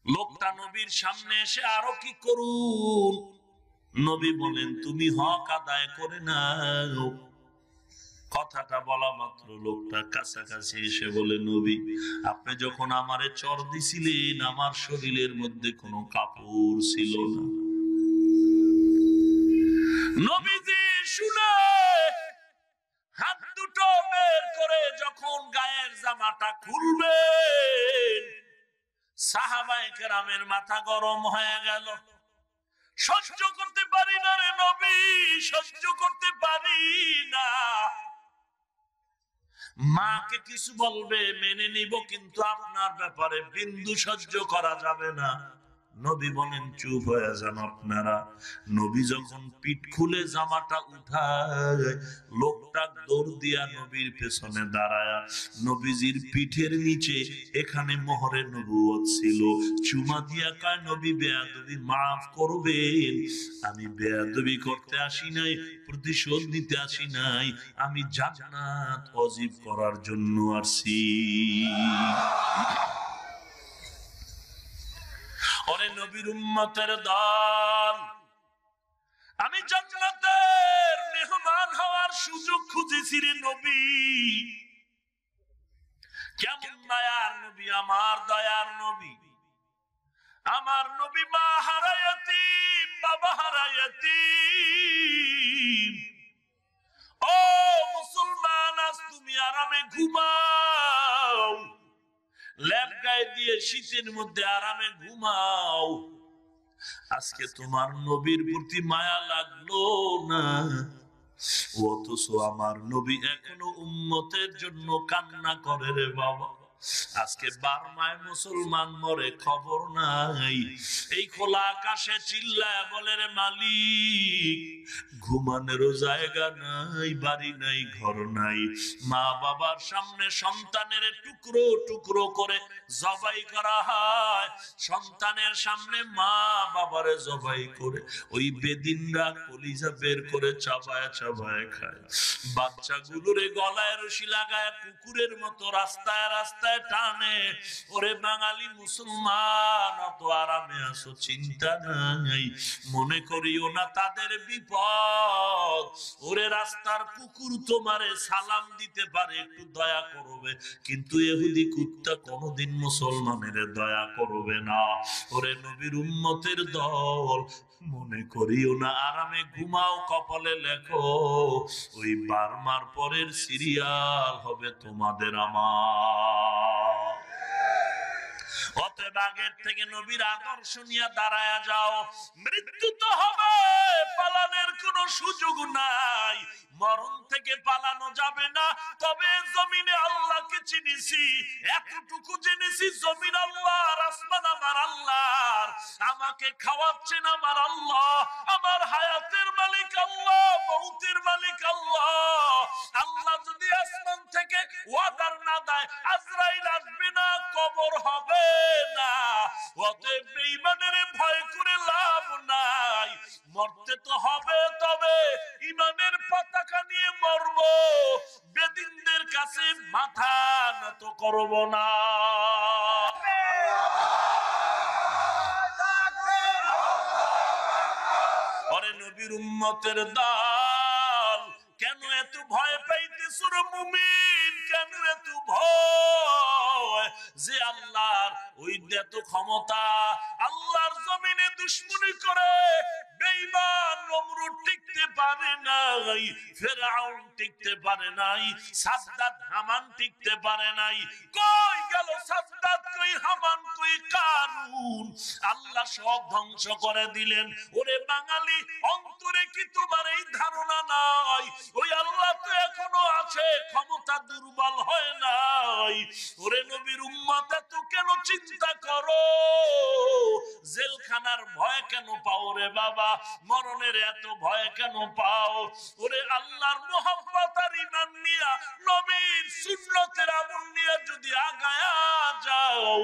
লোকটা নবীর সামনে এসে আরো কি করুন, নবী বলেন তুমি হক আদায় করে নাও। কথাটা বলা মাত্র লোকটা কাছাকাছি এসে বলে, নবী আপনি যখন আমারে চর দিছিলেন আমার শরীরের মধ্যে কোনো কাপড় ছিল না। নবীজি শুনে হাত দুটো বের করে যখন গায়ের জামাটা খুলবেন, সাহাবায়ে কেরামের মাথা গরম হয়ে গেল। সহ্য করতে পারি না রে নবী, সহ্য করতে পারি না। মাকে কিছু বলবে মেনে নিব, কিন্তু আপনার ব্যাপারে বিন্দু সহ্য করা যাবে না। নবী বলেন চুপ হয়ে যান আপনারা। নবী যখন পিঠ খুলে জামাটা উঠায়, লোকটা দৌড় দিয়া নবীর পেছনে দাঁড়ায়, নবীজির পিঠের নিচে এখানে মোহরে নবুয়ত ছিল, চুমা দিয়া কয় নবী বেয়াদবি মাফ করবেন, আমি বেয়াদবি করতে আসি নাই, প্রতিশোধ নিতে আসি নাই, আমি জান্নাত ওয়াজিব করার জন্য আসি। ওরে নবীর উম্মতের দল, আমি জান্নাতের মেহমান হওয়ার সুযোগ খুঁজেছি রে নবী। কেমন মায়ার নবী, আমার দয়ার নবী। আমার নবী মা হারা ইয়াতীম, বাবা হারা ইয়াতীম। ও মুসলমান, আজ তুমি আরামে ঘুমাও, ল্যাপ গায়ে দিয়ে শীতের মধ্যে আরামে ঘুমাও। আজকে তোমার নবীর প্রতি মায়া লাগলো না, অথচ আমার নবী এখনো উম্মতের জন্য কান্না করে রে বাবা। আজকে বার্মায় মুসলমান মরে খবর নাই, এই খোলা আকাশে চিল্লায় বলে রে মালিক ঘুমানোরও জায়গা নাই, বাড়ি নাই, ঘর নাই। মা বাবার সামনে সন্তানের টুকরো টুকরো করে জবাই করা হয়। সন্তানের সামনে মা বাবারে জবাই করে ওই বেদিনরা কলিজা বের করে চাবায় চাবায় খায়। বাচ্চাগুলোরে গলায় রশি লাগায় কুকুরের মতো রাস্তায় রাস্তায় টানে। ওরে বাঙালি মুসলমান, অত আরামে আসো, চিন্তা নাই, মনে করিও না তাদের বিপদ। ওরে রাস্তার কুকুর তোমারে সালাম দিতে পারে, একটু দয়া করবে, কিন্তু ইহুদি কুত্তা কোনদিন মুসলমানের দয়া করবে না। ওরে নবীর উম্মতের দল, মনে করিও না আরামে ঘুমাও, কপালে লেখো ওই বার্মার পরের সিরিয়াল হবে তোমাদের আমার। অতএব আগের থেকে নবীর আদর্শ নিয়ে দাঁড়ায়া যাও। মৃত্যু তো হবে, পালানোর কোনো সুযোগ নাই। মরণ থেকে পালানো যাবে না। তবে জমিনে আল্লাহকে চিনেছি, এতটুকু জেনেছি জমিন আল্লাহর, আসমান আমার আল্লাহর। আমাকে খাওয়াচ্ছেন আমার আল্লাহ, আমার হায়াতের মালিক আল্লাহ, মৌতের মালিক আল্লাহ। আল্লাহ যদি আসমান থেকে ওয়াদার না দেয়, আজরাইল আসবে না, কবর হবে না। অতএব বেঈমানের ভয় করে লাভ নাই, মরতে তো হবে, তবে ইমানের পতাকা নিয়ে মরব, বেদিনদের কাছে মাথা নত করব না। ওরে নবীর উম্মতের দল, কেন এত ভয় পাইতেছো রে মুমিন? কেন এত ভয়? যে আল্লাহর ওই এত ক্ষমতা, আল্লাহর জমিনে দুশমনি করে বেঈমান নমরুদ টিকতে পারে নাই, ফেরাউন টিকতে পারে নাই, সাদ্দাত হামান টিকতে পারে নাই। কই গেল সাদ্দাত, কই হামান, কই কারুন? আল্লাহ সব ধ্বংস করে দিলেন। ওরে বাঙালি, অন্তরে কি তোমার এই ধারণা নাই ওই আল্লাহ তো এখনো আছে, ক্ষমতা দুর্বল হয় নাই? ওরে নবীর উম্মত, এত কেন চিন্তা করো? জেলখানার ভয় কেন পাও রে বাবা? মরণের এত ভয় কেন পাও? ওরে আল্লাহর মুহাব্বত আর ঈমান নিয়া, নবীর সুন্নতের আমল নিয়ে যদি আগায়া যাও,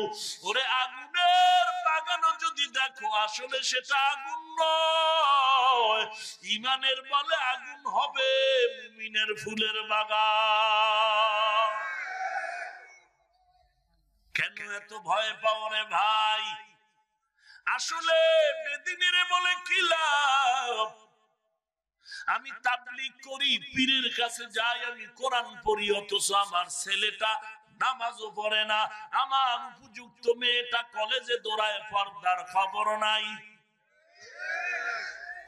ওরে আগুনের বাগানও যদি দেখো, আসলে সেটা আগুন নয়, ঈমানের বলে আগুন হবে মুমিনের ফুলের বাগান। কেন এত ভয় পাও রে ভাই? আসলে বেদিনের বলে কি লাভ? আমি তাবলীগ করি, পীরের কাছে যাই, আমি কোরআন পড়ি, অথচ আমার ছেলেটা নামাজও পড়ে না, আমার উপযুক্ত মেয়েটা কলেজে দৌড়ায়, পর্দার খবর নাই।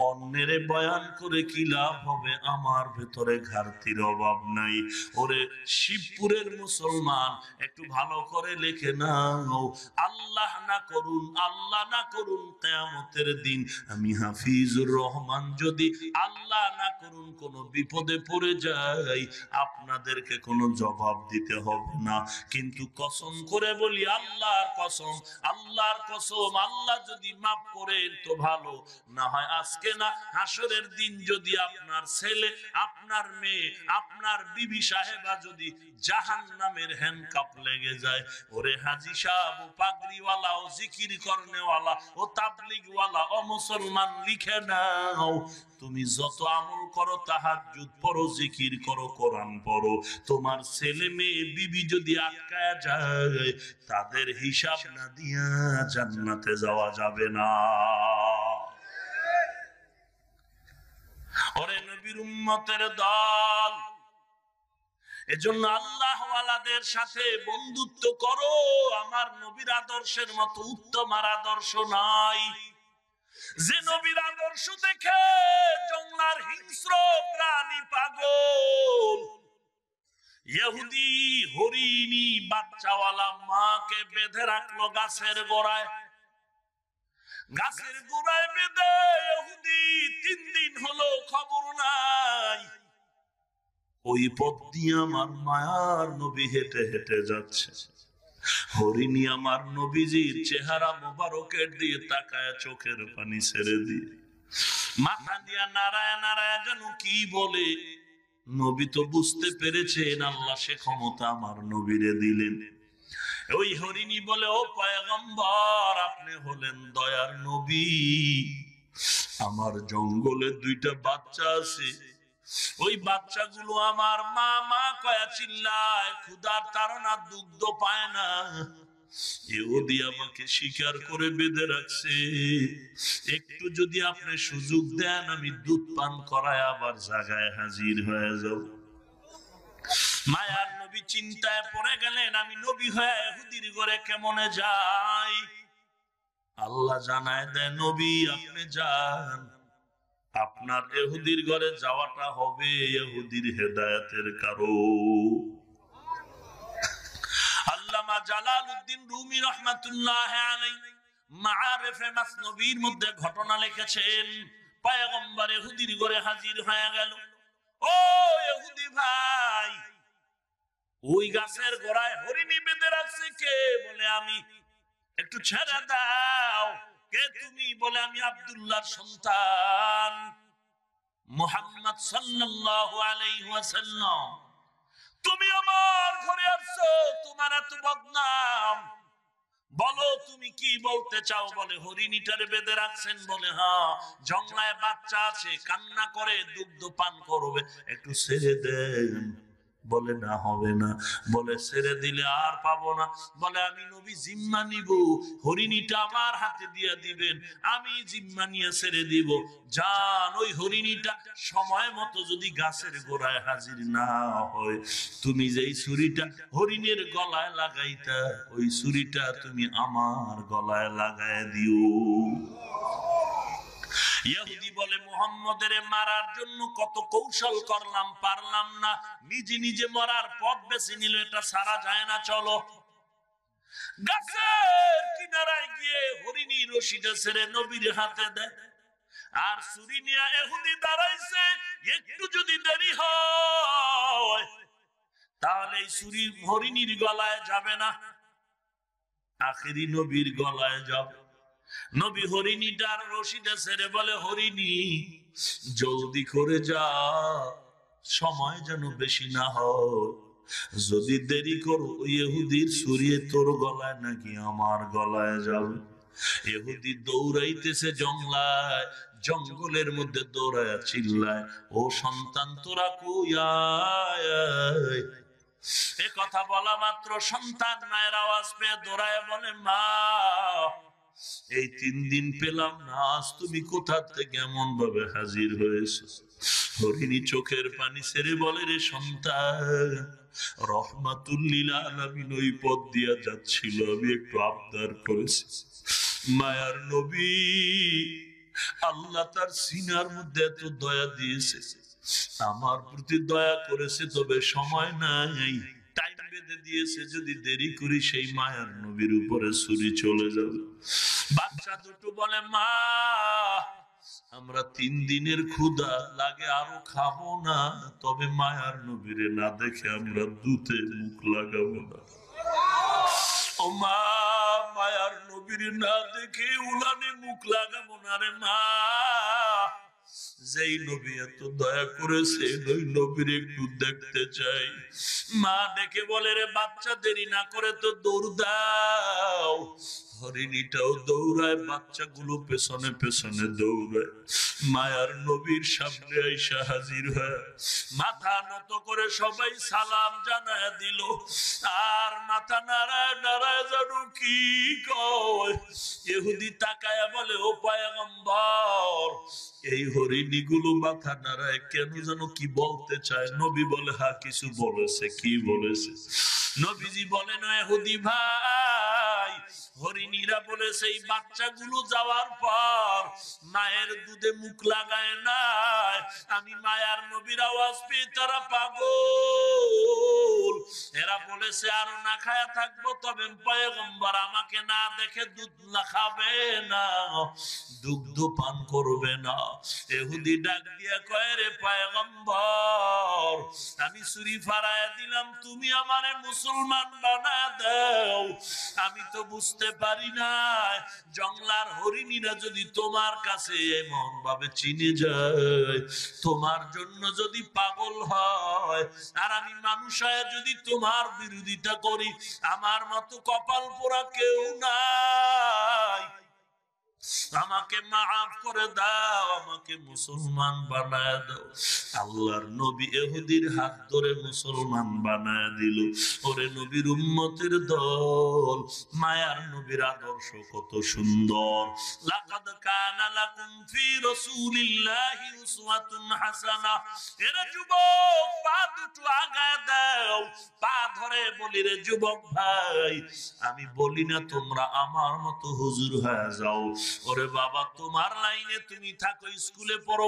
অন্যের বয়ান করে কি লাভ হবে? আমার ভেতরে ঘাটতির অভাব নাই। ওরে শিবপুরের মুসলমান, একটু ভালো করে লিখে নাও, আল্লাহ না করুন, আল্লাহ না করুন, কিয়ামতের দিন আমি হাফিজুর রহমান যদি আল্লাহ না করুন কোন বিপদে পড়ে যাই, আপনাদেরকে কোনো জবাব দিতে হবে না। কিন্তু কসম করে বলি, আল্লাহর কসম, আল্লাহর কসম, আল্লাহ যদি মাফ করেন তো ভালো, না হয় আজকে না, হাসরের দিন যদি আপনার ছেলে, আপনার মেয়ে, আপনার বিবি সাহেবা যদি জাহান্নামের হ্যান্ডকাপ লেগে যায়, ওরে হাজী সাহেব, ও পাগড়িওয়ালা, ও জিকির করনেওয়ালা, ও তাবলীগওয়ালা, ও মুসলমান, লিখে নাও, তুমি যত আমল করো, তাহাজ্জুদ পড়ো, জিকির করো, কোরআন পড়ো, তোমার ছেলে মেয়ে বিবি যদি আটকায়া যায়, তাদের হিসাব না দিয়া জান্নাতে যাওয়া যাবে না। ওরে নবীর উম্মতের দল, এজন্য আল্লাহ ওয়ালাদের সাথে বন্ধুত্ব করো। আমার নবীর আদর্শের মতো উত্তম আর আদর্শ নাই। যে নবীর আদর্শ দেখে জঙ্গলার হিংস্র প্রাণী পাগল, ইহুদি হরিণী বাচ্চাওয়ালা মাকে বেঁধে রাখলো গাছের গোড়ায়, গাছের গোড়ায় বেঁধে ইহুদি 3 দিন হলো, খবর নাই। ওই পথ দিয়ে আমার মায়ার নবী হেঁটে হেঁটে যাচ্ছে, হরিণী আমার নবীজির চেহারা মোবারকের দিয়ে তাকায় চোখের পানি ছেড়ে দিয়ে মাথা দিয়া নাড়ায় নাড়ায় যেন কি বলে। নবী তো বুঝতে পেরেছেন আল্লাহ সে ক্ষমতা আমার নবীরে দিলেন। ওই হরিণী বলে, ও পয়গম্বর, আপনি হলেন দয়ার নবী, আমার জঙ্গলে 2টা বাচ্চা আছে, ওই বাচ্চাগুলো আমার মা মা কয়া চিল্লায়, ক্ষুধার তাড়না, দুগ্ধ পায় না, ইহুদি আমাকে শিকার করে বেঁধে রাখছে, একটু যদি আপনি সুযোগ দেন আমি দুধ পান করায় আবার জায়গায় হাজির হয়ে যাব। মায়ার নবী চিন্তায় পড়ে গেলেন, আমি নবী হয়ে ইহুদির ঘরে কেমনে যাই? আল্লাহ জানায় দেয়, নবী আপনি যান, আপনার ইহুদির ঘরে যাওয়াটা হবে ইহুদির হেদায়েতের কারণ। আল্লামা জালালউদ্দিন রুমি রাহমাতুল্লাহ আলাইহি মাআরিফে মাসনবীর মধ্যে ঘটনা লিখেছেন, পয়গম্বর ইহুদির ঘরে হাজির হয়ে গেল। ও ইহুদি ভাই, ওই গাছের গোড়ায় হরিণী বেঁধে রাখছে কে? বলে আমি। একটু ছেড়ে দাও। কে তুমি? বলে আমি আব্দুল্লাহর সন্তান মুহাম্মদ সাল্লাল্লাহু আলাইহি ওয়াসাল্লাম। তুমি আমার ঘরে আসছো, তোমার এত বদনাম, বলো তুমি কি বলতে চাও? বলে হরিণীটারে বেঁধে রাখছেন। বলে হ্যাঁ, জংলায় বাচ্চা আছে, কান্না করে, দুগ্ধ পান করবে, একটু ছেড়ে দেন। বলে না, হবে না। বলে ছেড়ে দিলে আর পাবো না। বলে আমি নবী জিম্মা নিব, হরিণীটা আমার হাতে দিয়ে দিবেন, আমি জিম্মা নিয়ে ছেড়ে দিব। জান, ওই হরিণীটা সময় মতো যদি গাছের গোড়ায় হাজির না হয়, তুমি যেই ছুরিটা হরিণের গলায় লাগাইতা, ওই ছুরিটা তুমি আমার গলায় লাগায় দিও। ইহুদি বলে, মুহাম্মদের মারার জন্য কত কৌশল করলাম, পারলাম না, নিজে নিজে মরার পথ বেছে নিল, এটা সারা যায় না, চলো। গাছের কিনারায় গিয়ে হরিণী রশিটা ছেড়ে নবীর হাতে দেয়, আর ছুরি নিয়ে ইহুদি দাঁড়াইছে, একটু যদি দেরি হয় তাহলে এই ছুরি হরিণীর গলায় যাবে না, আখেরি নবীর গলায় যাবে। নবী হরিণীটার রশিটা ছেড়ে বলে, হরিণী জলদি করে যা, সময় যেন বেশি না হয়, যদি দেরি করো ইহুদির ছুরিয়ে তোর গলায় নাকি আমার গলায় যাবে। ইহুদি দৌড়াইতেছে জংলায়, জঙ্গলের মধ্যে দৌড়ায় চিল্লায়, ও সন্তান তোরা কই আয়। এ কথা বলা মাত্র সন্তান মায়ের আওয়াজ পেয়ে দৌড়ায় বলে, মা এই 3 দিন পেলাম না, আজ তুমি কোথা থেকে এমন ভাবে হাজির হয়েছো? হরিণী চোখের পানি ছেড়ে বলে, রে সন্তান, রহমাতুল লিল আলামিন ওই পথ দিয়া যাচ্ছিল, আমি একটু আবদার করেছি, মায়ার নবী আল্লাহ তার সিনার মধ্যে এত দয়া দিয়েছে, আমার প্রতি দয়া করেছে, তবে সময় নাই, টাইম বেঁধে দিয়েছে, যদি দেরি করি সেই মায়ার নবীর উপরে ছুরি চলে যাবে। বাচ্চা দুটো বলে, মা আমরা 3 দিনের ক্ষুধা লাগে, আরো খাবো না, তবে মায়ার নবীরে না দেখে আমরা দুধে মুখ লাগাবো না। ও মা, মায়ার নবীর না দেখে উলানে মুখ লাগাবো না রে মা, যেই নবী এত দয়া করেছে ওই নবীর একটু দেখতে চাই। মা ডেকে বলে, রে বাচ্চা দেরি না করে তো দৌড় দাও। হরিণীটাও দৌড়ায়, বাচ্চাগুলো পেছনে পেছনে দৌড়ায়, মায়ার নবীর সামনে আইসা হাজির হয়, মাথা নত করে সবাই সালাম জানায় দিল, আর মাথা নাড়ায় নাড়ায় যেন কি কয়। ইহুদি তাকায়া বলে, ও পয়গম্বর, এই হরিণীগুলো মাথা নাড়ায় কেন যেন কি বলতে চায়। নবী বলে, হ্যাঁ কিছু বলেছে। কি বলেছে? নবীজি বলেন, ইহুদি ভাই, হরিণীরা বলেছে এই বাচ্চাগুলো যাওয়ার পর মায়ের দুধে মুখ লাগায় নাই, আমি মায়ার নবীর আওয়াজ পেয়ে তারা পাগল, এরা বলেছে আরো না খায়া থাকবো, তবে পয়গম্বর আমাকে না দেখে দুধ না খাবে না, দুগ্ধ পান করবে না। ইহুদি ডাক দিয়া কয়, রে পয়গম্বর, আমি ছুরি ফাড়ায়া দিলাম, তুমি আমারে মুসলমান বানা দাও। আমি তো বুঝতে পারি না, জংলার হরিণীরা যদি তোমার কাছে এমন ভাবে চিনে যায়, তোমার জন্য যদি পাগল হয়, আর আমি মানুষ হয়ে যদি তোমার বিরোধিতা করি, আমার মতো কপাল পোড়া কেউ নাই, আমাকে মাফ করে দাও, আমাকে মুসলমান বানায় দাও। আল্লাহর নবী ইহুদির হাত ধরে মুসলমান বানায় দিল। ওরে নবীর উম্মতের দল, মায়ার নবীর আদর্শ কত সুন্দর। লাকাদ কানা লাকুম ফি রাসূলিল্লাহি উসওয়াতুন হাসানাহ। এরে যুবক, পা দুটো আগায় দাও, পা ধরে বলি, রে যুবক ভাই, আমি বলি না তোমরা আমার মতো হুজুর হয়ে যাও। ওরে বাবা, তোমার লাইনে তুমি থাকো, স্কুলে পড়ো,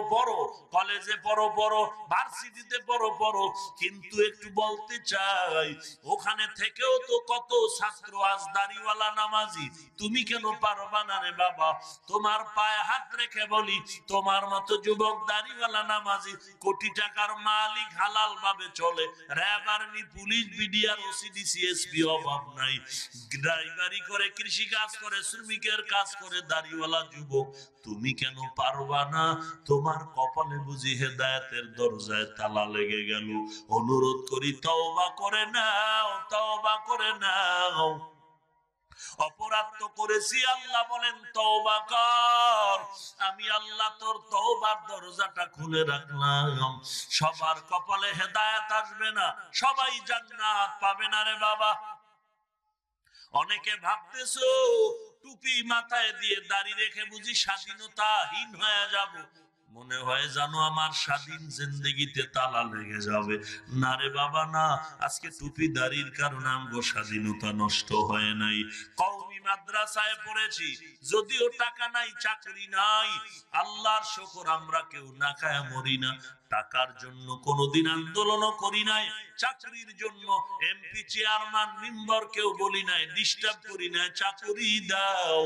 কলেজে পড়ো, ভার্সিটিতে পড়ো, কিন্তু একটু বলতে চাই, ওখানে থেকেও তো কত ছাত্র আজ দাড়িওয়ালা নামাজি, তুমি কেন পারবা না রে বাবা? তোমার পায়ে হাত রেখে বলি, তোমার মতো যুবক দাড়িওয়ালা নামাজি, কোটি টাকার মালিক, হালাল ভাবে চলে, RAB, army, police, BDR, OCD, CSP, অভাব নাই, ড্রাইভারি করে, কৃষি কাজ করে, শ্রমিকের কাজ করে, দাড়িওয়ালা যুবক, তুমি কেন পারবা না? তোমার কপালে বুঝি হেদায়েতের দরজায় তালা লেগে গেল। অনুরোধ করি, তওবা করে নাও, তওবা করে নাও। অপরাধ তো করেছি, আল্লাহ বলেন তওবা কর। আমি আল্লাহ তোর তওবার দরজাটা খুলে রাখলাম। সবার কপালে হেদায়েত আসবে না, সবাই জান্নাত পাবে না রে বাবা। অনেকে ভাবতেছো টুপি মাথায় দিয়ে দাড়ি রেখে বুঝি স্বাধীনতাহীন হয়ে যাব। মনে হয় জানো আমার স্বাধীন জিন্দেগিতে তালা লেগে যাবে। না রে বাবা না, আজকে টুপি দাড়ির কারণে আমগো স্বাধীনতা নষ্ট হয় নাই। কওমি মাদ্রাসায় পড়েছি, যদিও টাকা নাই, চাকরি নাই, আল্লাহর শুকর আমরা কেউ না খায় মরি না। টাকার জন্য কোনোদিন আন্দোলনও করি নাই, চাকরির জন্য এমপি, চেয়ারম্যান, মেম্বার কেউ বলি নাই, ডিস্টার্ব করি নাই, চাকরি দাও।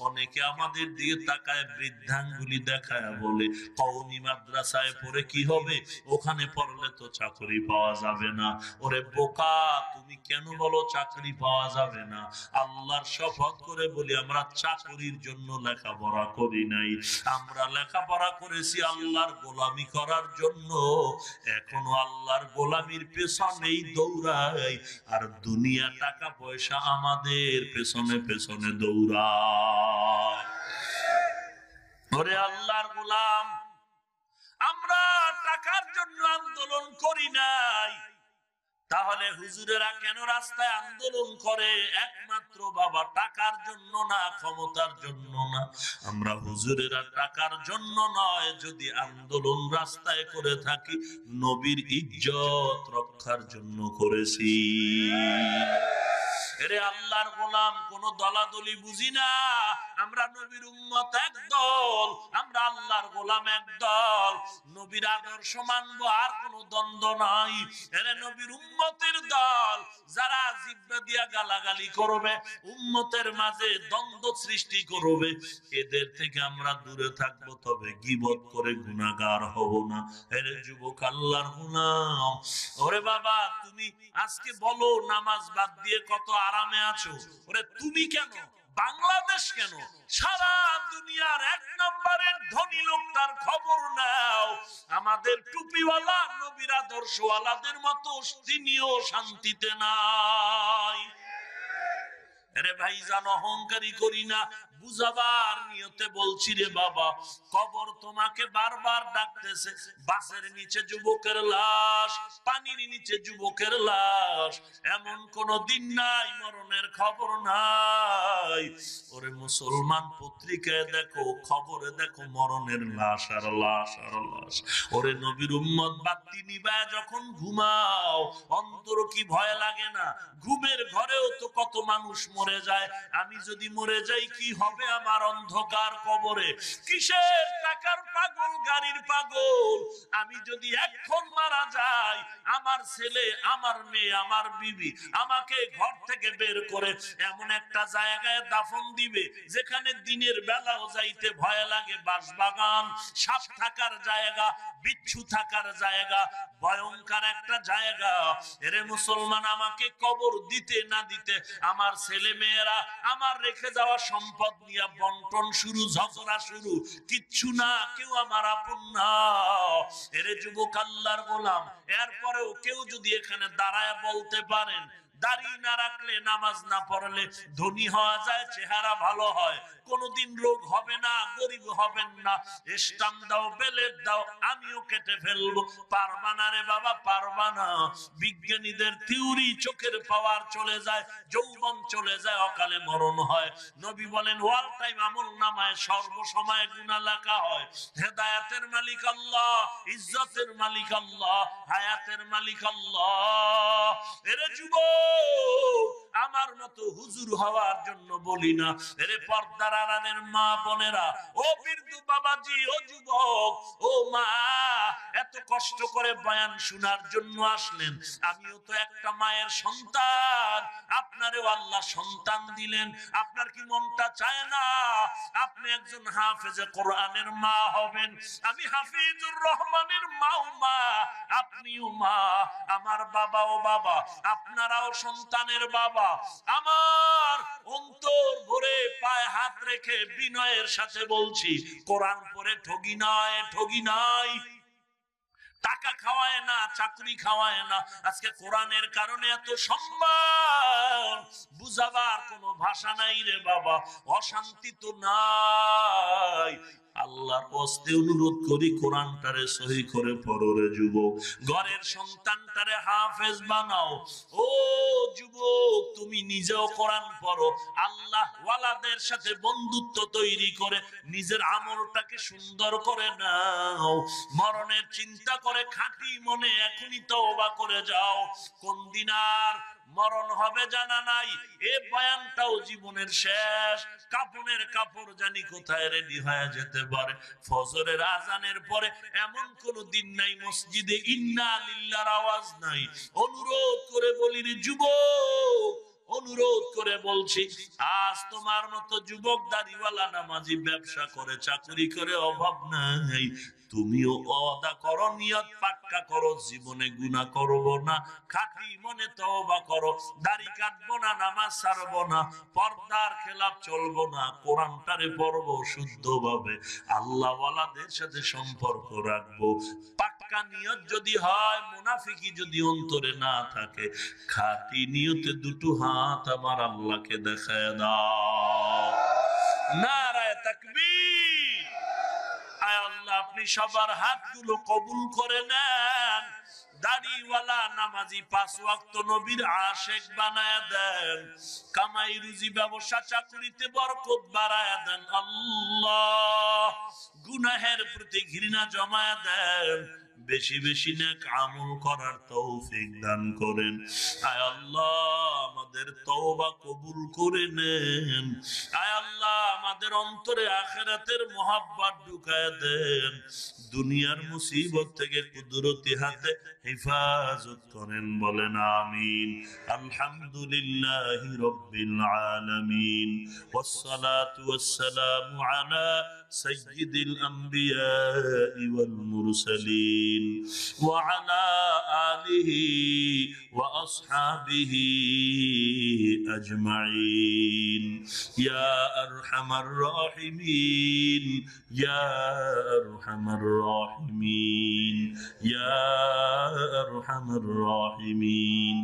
অনেকে আমাদের দিকে তাকায় বৃদ্ধাঙ্গুলি দেখায় বলে, কওমি মাদ্রাসায় পড়ে কি হবে? ওখানে পড়লে তো চাকরি পাওয়া যাবে না। ওরে বোকা, তুমি কেন বলো চাকরি পাওয়া যাবে না? আল্লাহর শপথ করে বলি, আমরা চাকরির জন্য লেখাপড়া করি নাই, আমরা লেখাপড়া করেছি আল্লাহর গোলামি করার জন্য। এখনো আল্লাহর গোলামির পেছনেই দৌড়াই, আর দুনিয়া, টাকা পয়সা আমাদের পেছনে পেছনে দৌড়ায়। ওরে আল্লাহর গোলাম, আমরা টাকার জন্য আন্দোলন করি নাই, তাহলে হুজুরেরা কেন রাস্তায় আন্দোলন করে? একমাত্র বাবা টাকার জন্য না, ক্ষমতার জন্য না। আমরা হুজুরেরা টাকার জন্য নয়, যদি আন্দোলন রাস্তায় করে থাকি, নবীর ইজ্জত রক্ষার জন্য করেছি। এরে আল্লাহর গোলাম, কোন দলাদলি বুঝি না, আমরা নবীর উম্মত একদল, আমরা আল্লাহর গোলাম একদল, নবীর আদর্শ মানবো, আর কোন দ্বন্দ্ব নাই। এরে নবীর উম্মতের দল, যারা জিহ্বা দিয়া গালাগালি করবে, উম্মতের মাঝে দ্বন্দ্ব সৃষ্টি করবে, এদের থেকে আমরা দূরে থাকবো, তবে গীবত করে গুনাহগার হব না। এরে যুবক আল্লাহর গোলাম, ওরে বাবা, তুমি আজকে বলো নামাজ বাদ দিয়ে কত আরামে আছো। ওরে তুমি কেন, বাংলাদেশ কেন, সারা দুনিয়ার এক নম্বরের ধনী লোকটার খবর নাও, আমাদের টুপিওয়ালা নবীর আদর্শওয়ালাদের মতো তিনিও শান্তিতে নাই। আরে ভাই জান, অহংকারী করি না, বুঝাবার নিয়তে বলছি রে বাবা। কবর তোমাকে বারবার ডাকতেছে, বাসের নিচে যুবকের লাশ, পানির নিচে যুবকের লাশ, এমন কোন দিন নাই মরণের খবর নাই। ওরে মুসলমান, পত্রিকায় দেখো, খবরে দেখো, মরণের লাশ আর লাশ আর লাশ। ওরে নবীর উম্মত, বাতি নিবায় যখন ঘুমাও, অন্তর কি ভয় লাগে না? ঘুমের ঘরেও তো কত মানুষ মরে মরে যায়, আমি যদি মরে যাই কি হবে আমার অন্ধকার কবরে? কিসের টাকার পাগল, গাড়ির পাগল? আমি যদি এখন মারা যাই, আমার ছেলে, আমার মেয়ে, আমার বিবি আমাকে ঘর থেকে বের করে এমন একটা জায়গায় দাফন দিবে যেখানে দিনের বেলাও যাইতে ভয় লাগে, বাঁশবাগান, সাপ থাকার জায়গা, বিচ্ছু থাকার জায়গা, ভয়ঙ্কর একটা জায়গা। এরে মুসলমান, আমাকে কবর দিতে না দিতে আমার ছেলে মেয়েরা আমার রেখে যাওয়া সম্পদ নিয়ে বন্টন শুরু, ঝগড়া শুরু, কিচ্ছু না, কেউ আমার আপন না। এরে যুবক, আল্লাহর গোলাম, এরপরেও কেউ যদি এখানে দাঁড়ায় বলতে পারেন দাড়ি না রাখলে, নামাজ না পড়লে ধনী হওয়া যায়, চেহারা ভালো হয়, কোনদিন রোগ হবে না, গরিব হবেন না, স্টাম্প দাও, বেলেট দাও, আমিও কেটে ফেলবো, পারবা না রে বাবা, পারবা না। বিজ্ঞানীদের থিওরি, চোখের পাওয়ার চলে যায়, যৌবন চলে যায়, অকালে মরণ হয়। নবী বলেন ওয়াল টাইম আমল নামায় সর্বসময় গুনাহ লেখা হয়। হেদায়েতের মালিক আল্লাহ, ইজ্জতের মালিক আল্লাহ, হায়াতের মালিক আল্লাহ। এরে যুবক, আমার মতো হুজুর হওয়ার জন্য বলি না, এরে পর্দার আড়ালের মা বোনেরা, ও বীরদু বাবাজি, ও যুবক, ও মা, এত কষ্ট করে বয়ান শোনার জন্য আসলেন। আমিও তো একটা মায়ের সন্তান, আপনারেও আল্লাহ সন্তান দিলেন। আপনার কি মনটা চায় না আপনি একজন হাফেজে কোরআনের মা হবেন? আমি হাফিজুর রহমানের মাও মা, আপনিও মা, আমার বাবাও বাবা, আপনারাও সন্তানের বাবা। আমার অন্তর ভরে পায়ে হাত রেখে বিনয়ের সাথে বলছি, কোরআন পড়ে ঠগি নয়, ঠগি নাই। টাকা খাওয়ায় না, চাকরি খাওয়ায় না। আজকে কোরআনের কারণে এত সম্মান, বুঝাবার কোনো ভাষা নাই রে বাবা, অশান্তি তো নাই। আল্লাহর ওয়াস্তে অনুরোধ করি, কোরআনটারে সহি করে পড়ো রে যুবক, ঘরের সন্তানটারে হাফেজ বানাও। ও যুবক, তুমি নিজেও কোরআন পড়ো, আল্লাহ ওয়ালাদের সাথে বন্ধুত্ব তৈরি করে নিজের আমলটাকে সুন্দর করে নাও। মরণের চিন্তা করে খাঁটি মনে এখনই তওবা করে যাও। কোন দিন আর মরণ হবে জানা নাই, এ বয়ানটাও জীবনের শেষ। কাফনের কাপড় জানি কোথায় রেডি হয়ে যেতে পারে। ফজরের আজানের পরে এমন কোন দিন নাই মসজিদে ইন্না লিল্লাহর আওয়াজ নাই। অনুরোধ করে বলি রে যুবক, অনুরোধ করে বলছি, আজ তোমার মতো যুবক দাড়িওয়ালা নামাজি ব্যবসা করে, চাকরি করে, অভাব নাই, তুমিও ওয়াদা করো, নিয়ত পাক্কা করো, জীবনে গুনাহ করব না, খাঁটি মনে তওবা করো, দাড়ি কাটবো না, নামাজ ছাড়বো না, পর্দার খেলাফ চলবো না, কোরআনটারে পড়বো শুদ্ধভাবে, আল্লাহ ওয়ালাদের সাথে সম্পর্ক রাখবো। পাক্কা নিয়ত যদি হয়, মুনাফিকি যদি অন্তরে না থাকে, খাঁটি নিয়তে দুটো হাত আমার আল্লাহকে দেখায় দাও। নারায়ে তাকবীর। আয় আল্লাহ, আপনি সবার হাতগুলো কবুল করে নেন। দাড়িওয়ালা নামাজি, পাঁচ ওয়াক্ত নবীর আশিক বানায় দেন। কামাই রুজি, ব্যবসা চাকরিতে বরকত বাড়ায় দেন আল্লাহ। গুনাহের প্রতি ঘৃণা জমায় দেন। বেশি বেশি নেক আমল করার তৌফিক দান করেন। আয় আল্লাহ, আমাদের তওবা কবুল করে নেন। আয় আল্লাহ, আমাদের অন্তরে আখিরাতের মহব্বত ঢুকায় দেন। দুনিয়ার মুসিবত থেকে কুদরতি হাতে হেফাজত করেন, বলেন আমিন। আলহামদুলিল্লাহি রাব্বিল আলামিন, ওয়াসসালাতু ওয়াসসালামু আলা সাইয়্যিদিল আমবিয়া ওয়াল মুরসালিন ওয়া আলা আলিহি ওয়া আসহাবিহি আজমাইন। ইয়া আরহামার রাহিমিন, ইয়া আরহামার রাহিমিন, ইয়া আরহামার রাহিমিন।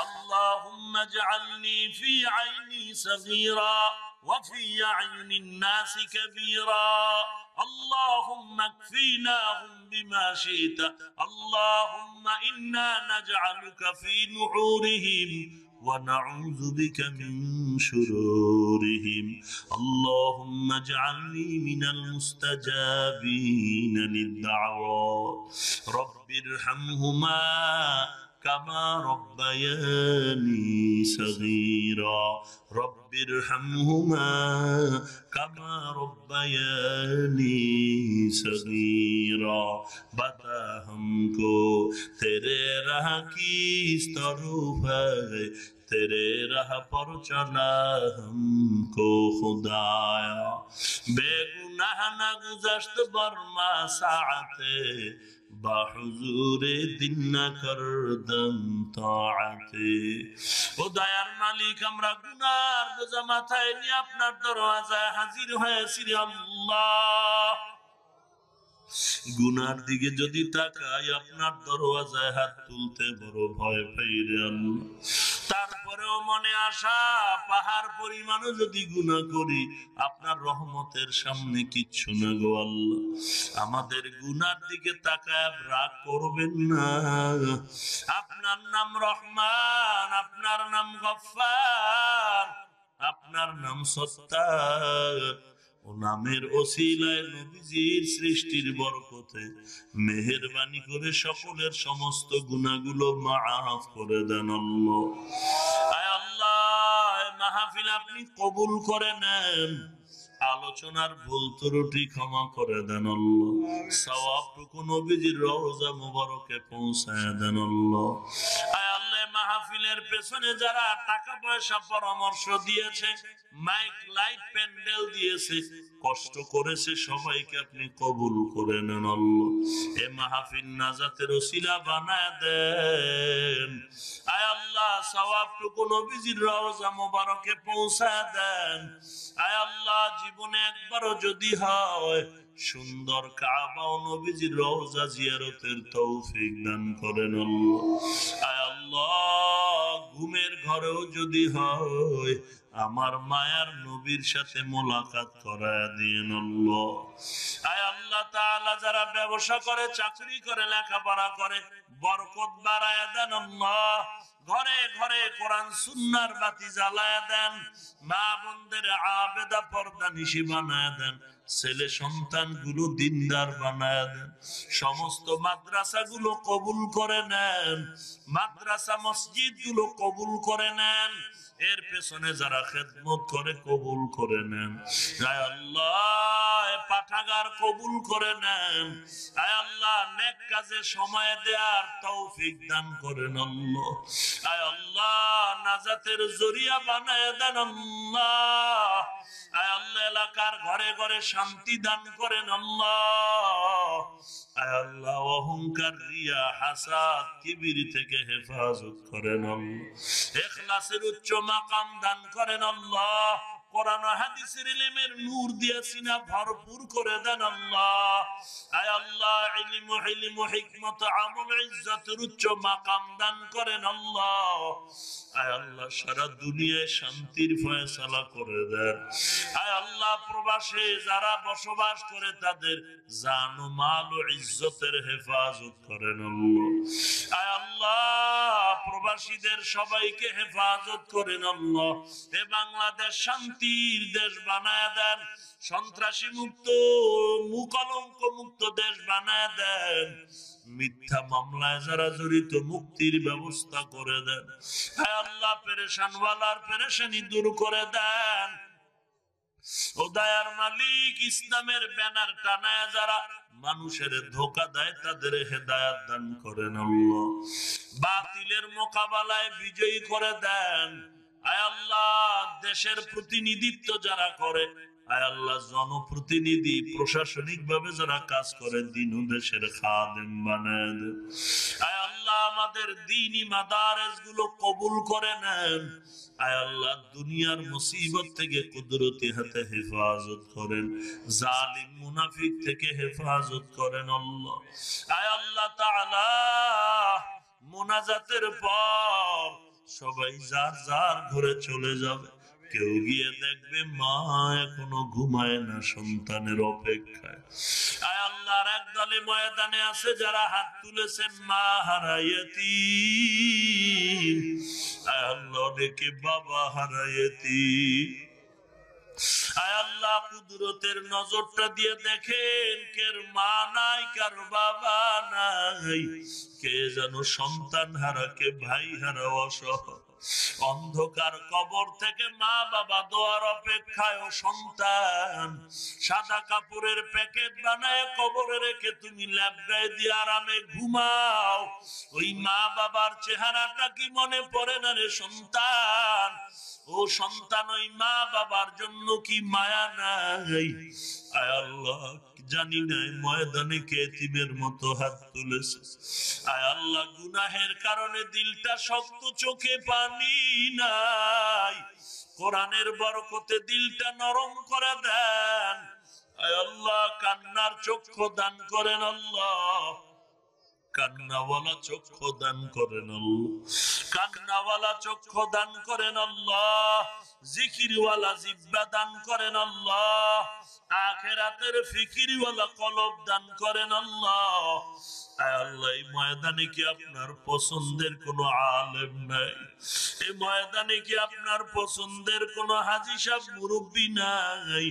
اللهم اجعلني في عيني صغيرا وفي أعين الناس كبيرا. اللهم اكفيناهم بما شئت. اللهم إنا نجعلك في نحورهم ونعوذ بك من شرورهم. اللهم اجعلني من المستجابين للدعوات. رب ارحمهما كما ربياني صغيرا رب ارحمهما كما ربياني صغيرا बता हमको तेरे राह की इस तरफ है तेरे राह पर चला हमको खुदाया बेगुनाह न गुज़श्त बरमा साअते बाहुजूरे दिन न करदम ताअते ও দয়ার মালিক আমরা গুনার বোঝা মাথায় নিয়ে আপনার দরওয়াজায় হাজির হয়েছি আল্লাহ গুনার দিকে যদি তাকাই আপনার দরওয়াজায় হাত তুলতে বড় ভয় পাই রে আল্লাহ তারপরেও মনে আশা পাহাড় পরিমাণও যদি গুনাহ করি আপনার রহমতের সামনে কিচ্ছু না গো আল্লাহ আমাদের গুনার দিকে তাকায় রাগ করবেন না আপনার নাম রহমান আপনার নাম গফফার আপনার নাম সত্তার ও নামের ওসিলায় নবীজির সৃষ্টির বরকতে মেহেরবানি করে সকলের সমস্ত গুনাহগুলো মাফ করে দেন আল্লাহ আয় আল্লাহ মাহফিল আপনি কবুল করে নেন আলোচনার ভুল ত্রুটি ক্ষমা করে দেন আল্লাহ সওয়াবটুকু নবীজির রওজা মুবারকে পৌঁছায় দেন আল্লাহ আয় আল্লাহ মাহফিলের পেছনে যারা টাকা পয়সা পরামর্শ দিয়েছে মাইক লাইট প্যান্ডেল দিয়েছে কষ্ট করেছে সবাইকে আপনি কবুল করে নেন আল্লাহ এ মাহফিল নাজাতের ওসিলা বানায় দেন আয় আল্লাহ সওয়াবটুকু নবীজির রওজা মুবারকে পৌঁছায় দেন আয় আল্লাহ জীবনে একবারও যদি হয় সুন্দর কাবা ও নবীজির রওজা জিয়ারতের তৌফিক দান করেন আল্লাহ আয় আল্লাহ ঘুমের ঘরেও যদি হয় আমার মায়ার নবীর সাথে মোলাকাত করায় দিন আল্লাহ আয় আল্লাহ তাআলা যারা ব্যবসা করে চাকরি করে লেখাপড়া করে বরকত বাড়ায় দেন আল্লাহ ঘরে ঘরে কোরআন সুন্নাহর বাতি জ্বালায় দেন মা বোনদের আবেদা পর্দা নিশি বানায় দেন ছেলে সন্তান গুলো দিনদার বানায় দেন সমস্ত মাদ্রাসা গুলো কবুল করে নেন মাদ্রাসা মসজিদ গুলো কবুল করে নেন এর পেছনে যারা খেদমত করে কবুল করে নেন আয় আল্লাহ পাঠাগার কবুল করে নেন আয় আল্লাহ নেক কাজে সময় দেওয়ার তৌফিক দান করেন আল্লাহ আয় আল্লাহ নাজাতের জরিয়া বানায় দেন আল্লাহ আয় আল্লাহ এলাকার ঘরে ঘরে শান্তি দান করেন আল্লাহ আয় আল্লাহ অহংকার রিয়া হাসাদ কিবির থেকে হেফাজত করেন আল্লাহ ইখলাসের উচ্চ মাকাম দান করেন আল্লাহ কোরআন ও হাদিসের ইলমের নূর দিয়ে সিনা ভরপুর করে দেন আল্লাহ আয় আল্লাহ ইলম ও হিকমত আমল ইজ্জতের উচ্চ মাকাম দান করেন আল্লাহ আয় আল্লাহ সারা দুনিয়ায় শান্তির ফয়সালা করে দেন আয় আল্লাহ প্রবাসে যারা বসবাস করে তাদের জান ও মাল ও ইজ্জতের হেফাজত করেন আল্লাহ আয় আল্লাহ প্রবাসীদের সবাইকে হেফাজত করেন আল্লাহ এ বাংলাদেশ শান্তির দেশ বানায় দেন সন্ত্রাসী মুক্ত মুকলঙ্ক মুক্ত দেশ বানায় দেন মিথ্যা মামলায় যারা জড়িত মুক্তির ব্যবস্থা করে দেন হে আল্লাহ পেরেশান ওয়ালার পেরেশানি দূর করে দেন ও দয়ার মালিক ইসলামের ব্যানার টানায় যারা মানুষের ধোঁকা দেয় তাদের হেদায়েত দান করেন আল্লাহ বাতিলের মোকাবেলায় বিজয়ী করে দেন আয় আল্লাহ দেশের প্রতিনিধিত্ব যারা করে আয় আল্লাহ জনপ্রতিনিধি প্রশাসনিক ভাবে যারা কাজ করে দিন ও দেশের খাদেম বানায় দেন আয় আল্লাহ আমাদের দ্বীনি মাদারেস গুলো কবুল করে নেন আয় আল্লাহ দুনিয়ার মুসিবত থেকে কুদরতি হাতে হেফাজত করেন জালিম মুনাফিক থেকে হেফাজত করেন আল্লাহ আয় আল্লাহ তাআলা মুনাজাতের পর সবাই যার যার ঘরে চলে যাবে কেউ গিয়ে দেখবে মা এখনো ঘুমায় না সন্তানের অপেক্ষায় আয় আল্লাহর একদলে ময়দানে আছে যারা হাত তুলেছেন মা হারাইয়াতি আয় আল্লাহ ডেকে বাবা হারাইয়াতি আয় আল্লাহ কুদরতের নজরটা দিয়ে দেখেন কের মা নাই কার বাবা নাই, কে যেন সন্তান হারা, কে ভাই হারা, অসহায় অন্ধকার কবর থেকে মা বাবা দোয়ার অপেক্ষায়, ও সন্তান সাদা কাপড়ের প্যাকেট বানায় কবরে রেখে তুমি ল্যাবগায় দিয়ে আরামে ঘুমাও, ওই মা বাবার চেহারাটা কি মনে পড়ে না রে সন্তান? ও সন্তান, ওই মা বাবার জন্য কি মায়া নাই? আয় আল্লাহ জানি না ময়দানে কে এতিমের মতো হাত তুলেছে। আয় আল্লাহ গুনাহের কারণে দিলটা শক্ত, চোখে পানি নাই, কোরআনের বরকতে দিলটা নরম করে দেন। আয় আল্লাহ কান্নার চক্ষু দান করেন, আল্লাহ কান্নাওয়ালা চক্ষু দান করেন, আল্লাহ কান্নাওয়ালা চক্ষু দান করেন, আল্লাহ জিকিরওয়ালা জিহ্বা দান করেন, আল্লাহ আখিরাতের ফিকিরওয়ালা কলব দান করেন, আল্লাহ। আয় আল্লাহ এই ময়দানে কি আপনার পছন্দের কোনো আলেম নাই? এই ময়দানে কি আপনার পছন্দের কোনো হাজী সাহেব মুরব্বী নাই?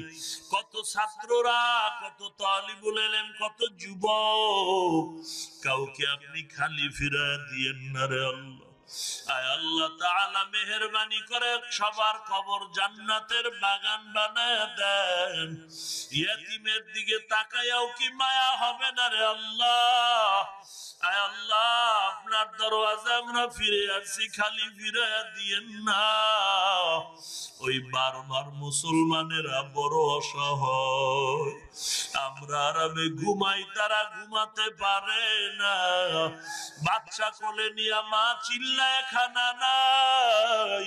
কত ছাত্ররা, কত তালিবুল ইলম, কত যুবক, কাউকে আপনি খালি ফিরায় দিয়েন না রে আল্লাহ। আয় আল্লাহ তাআলা মেহেরবানি করে সবার কবর জান্নাতের বাগান বানায় দেন। ইয়েতিমের দিকে তাকায়াও কি মায়া হবে না রে আল্লাহ? আয় আল্লাহ আপনার দরওয়াজা আমরা ফিরে আসছি, খালি ফিরাইয়া দিয়েন না। ওই বারবার মুসলমানেরা বড় অসহায়, আমরা আরামে ঘুমাই, তারা ঘুমাতে পারে না। বাচ্চা কোলে নিয়ে মা চিল্লায় খানা নাই,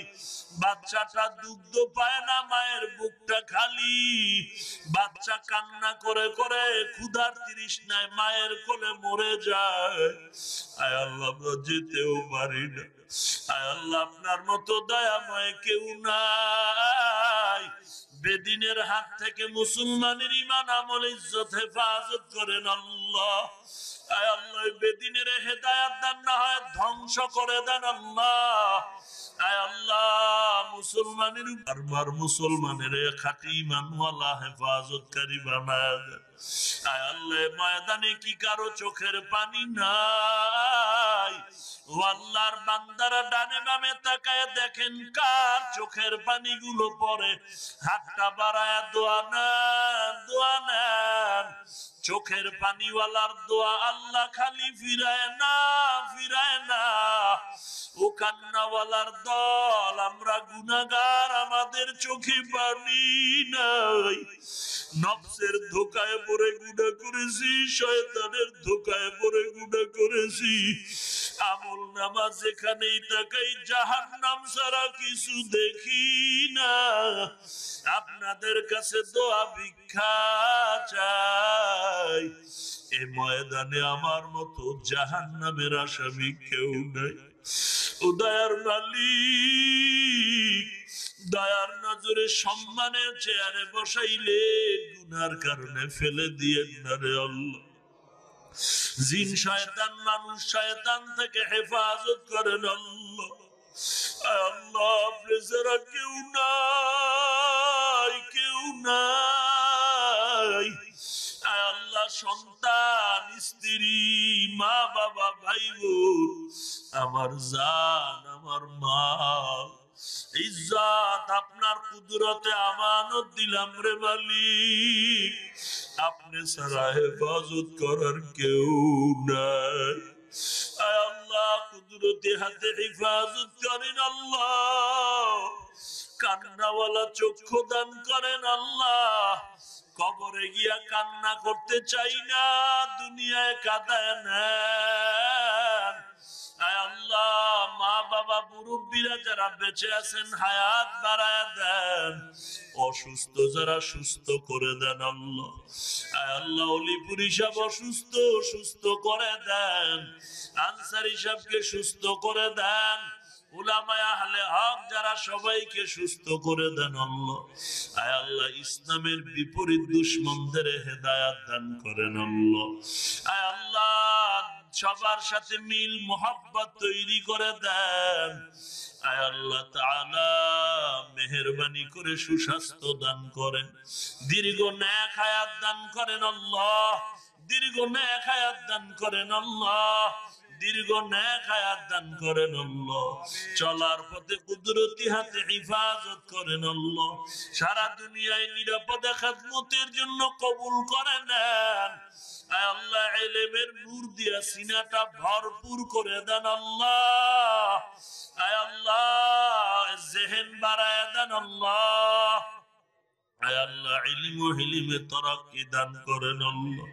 বাচ্চাটা দুগ্ধ পায় না, মায়ের বুকটা খালি, বাচ্চা কান্না করে করে ক্ষুধার তৃষ্ণায় মায়ের কোলে মরে যায়। আয় আল্লাহ আমরা যেতেও পারি না। আয় আল্লাহ আপনার মতো দয়াময় কেউ নাই। বেদিনের হাত থেকে মুসলমানের ঈমান আমল ইজ্জত হেফাজত করেন আল্লাহ। আয় আল্লাহ বেদিনের হেদায়েত দান না হয় ধ্বংস করে দেন আল্লাহ। আয় আল্লাহ মুসলমানের বারবার মুসলমানের খাঁটি ঈমানওয়ালা হেফাজতকারী বানায় দেন। আয় আল্লাহ ময়দানে কি কারো চোখের পানি নাই? ও আল্লাহর বান্দারা ডানে বামে তাকায় দেখেন কার চোখের পানিগুলো পড়ে, হাতটা বাড়ায় দোয়া নেন, দোয়া নেন। চোখের পানিওয়ালার দোয়া আল্লাহ খালি ফিরায় না, ফিরায় না। ও কান্নাওয়ালার দল, আমরা গুনাহগার, আমাদের চোখে পানি নাই। নফসের ধোকায় পড়ে গুনাহ করেছি, শয়তানের ধোকায় পড়ে গুনাহ করেছি। আমল নামা যেখানেই তাকাই জাহান্নাম ছাড়া কিছু দেখি না। আপনাদের কাছে দোয়া ভিক্ষা চাই, এ ময়দানে আমার মতো জাহান্নামের আসামি কেউ নাই। ও দয়ার মালিক, দয়ার নজরে সম্মানের চেয়ারে বসাইলে গুনার কারণে ফেলে দিয়েন না রে আল্লাহ। জিন শয়তান মানুষ শয়তান থেকে হেফাজত করেন আল্লাহ। আল্লাহ আপনি যারা কেউ নাই, কেউ নাই। আল্লাহ সন্তান, স্ত্রী, মা বাবা, ভাই বোন, আমার জান, আমার মা, ইজ্জত আপনার কুদরতে আমানত দিলাম রে মালিক। আপনি ছাড়া হেফাজত করার কেউ নাই। আয় আল্লাহ কুদরতি হাতে হেফাজত করেন আল্লাহ। কান্নাওয়ালা চক্ষু দান করেন আল্লাহ। কবরে গিয়া কান্না করতে চাই না, দুনিয়ায় কাঁদায় নেন। আয় আল্লাহ মা বাবা মুরব্বীরা যারা বেঁচে আছেন হায়াত বাড়ায় দেন, অসুস্থ যারা সুস্থ করে দেন আল্লাহ। আয় আল্লাহ অলিপুরি সাহেব অসুস্থ, সুস্থ করে দেন। আনসারী সাহেবকে সুস্থ করে দেন। উলামায়ে আহলে হক যারা সবাইকে সুস্থ করে দেন আল্লাহ। আয় আল্লাহ ইসলামের বিপরীত দুশমনদের হেদায়েত দান করেন আল্লাহ। আয় আল্লাহ সবার সাথে মিল মোহাব্বত তৈরি করে দেন। আয় আল্লাহ তাআলা মেহেরবানি করে সুস্বাস্থ্য দান করেন, দীর্ঘ নেক হায়াত দান করেন আল্লাহ, দীর্ঘ নেক হায়াত দান করেন আল্লাহ, দীর্ঘ নেক হায়াত দান করেন আল্লাহ, চলার পথে কুদরতি হাতে হিফাজত করেন আল্লাহ, সারা দুনিয়ায় নিরাপদে খেদমতের জন্য কবুল করে নেন। আয় আল্লাহ ইলমের নূর দিয়া সিনাটা ভরপুর করে দেন আল্লাহ, আয় আল্লাহ জেহেন বাড়ায় দেন আল্লাহ, আয় আল্লাহ ইলম ও হিলিমে তারাক্কি দান করেন আল্লাহ,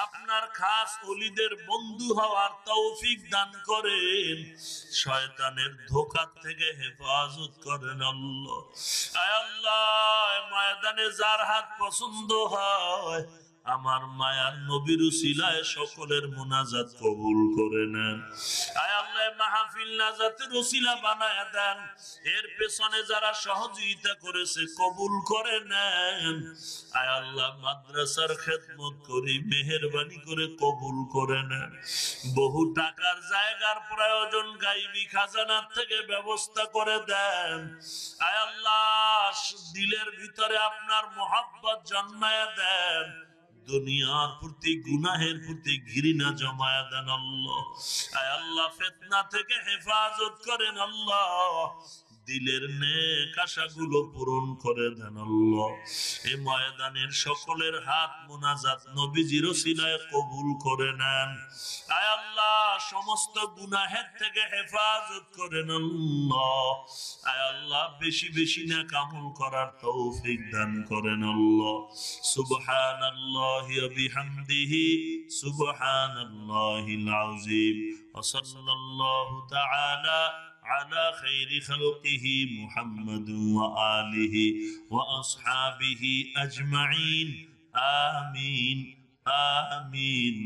আপনার খাস ওলিদের বন্ধু হওয়ার তৌফিক দান করেন, শয়তানের ধোঁকা থেকে হেফাজত করেন আল্লাহ। আয় আল্লাহ ময়দানে যার হাত পছন্দ হয় আমার মায়ার নবীর উসিলায় সকলের মুনাজাত কবুল করে নেন। আয় আল্লাহ মাহফিল নাজাতের উসিলা বানায় দেন, এর পেছনে যারা সহযোগিতা করেছে কবুল করে নেন। আয় আল্লাহ মাদ্রাসার খেদমত করি মেহেরবানি করে কবুল করে নেন। বহু টাকার জায়গার প্রয়োজন গাইবি খাজানার থেকে ব্যবস্থা করে দেন। আয় আল্লাহ দিলের ভিতরে আপনার মোহাব্বত জন্মায় দেন, দুনিয়ার প্রতি গুনাহের প্রতি ঘৃণা জমায়া দেন আল্লাহ। আয় আল্লাহ ফিতনা থেকে হেফাজত করেন আল্লাহ, দিলের নেক আশাগুলো পূরণ করে দেন আল্লাহ। এই ময়দানের সকলের হাত মুনাজাত নবীজির ওসিলায় কবুল করে নেন। আয় আল্লাহ সমস্ত গুনাহের থেকে হেফাজত করেন আল্লাহ। আয় আল্লাহ বেশি বেশি নেক আমল করার তৌফিক দান করেন আল্লাহ। সুবহানাল্লাহি ওয়া বিহামদিহি সুবহানাল্লাহিল আযীম ওয়া সাল্লাল্লাহু তাআলা على خير خلقه محمد وآله وأصحابه أجمعين آمين آمين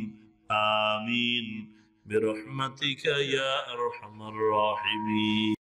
آمين برحمتك يا أرحم الراحمين.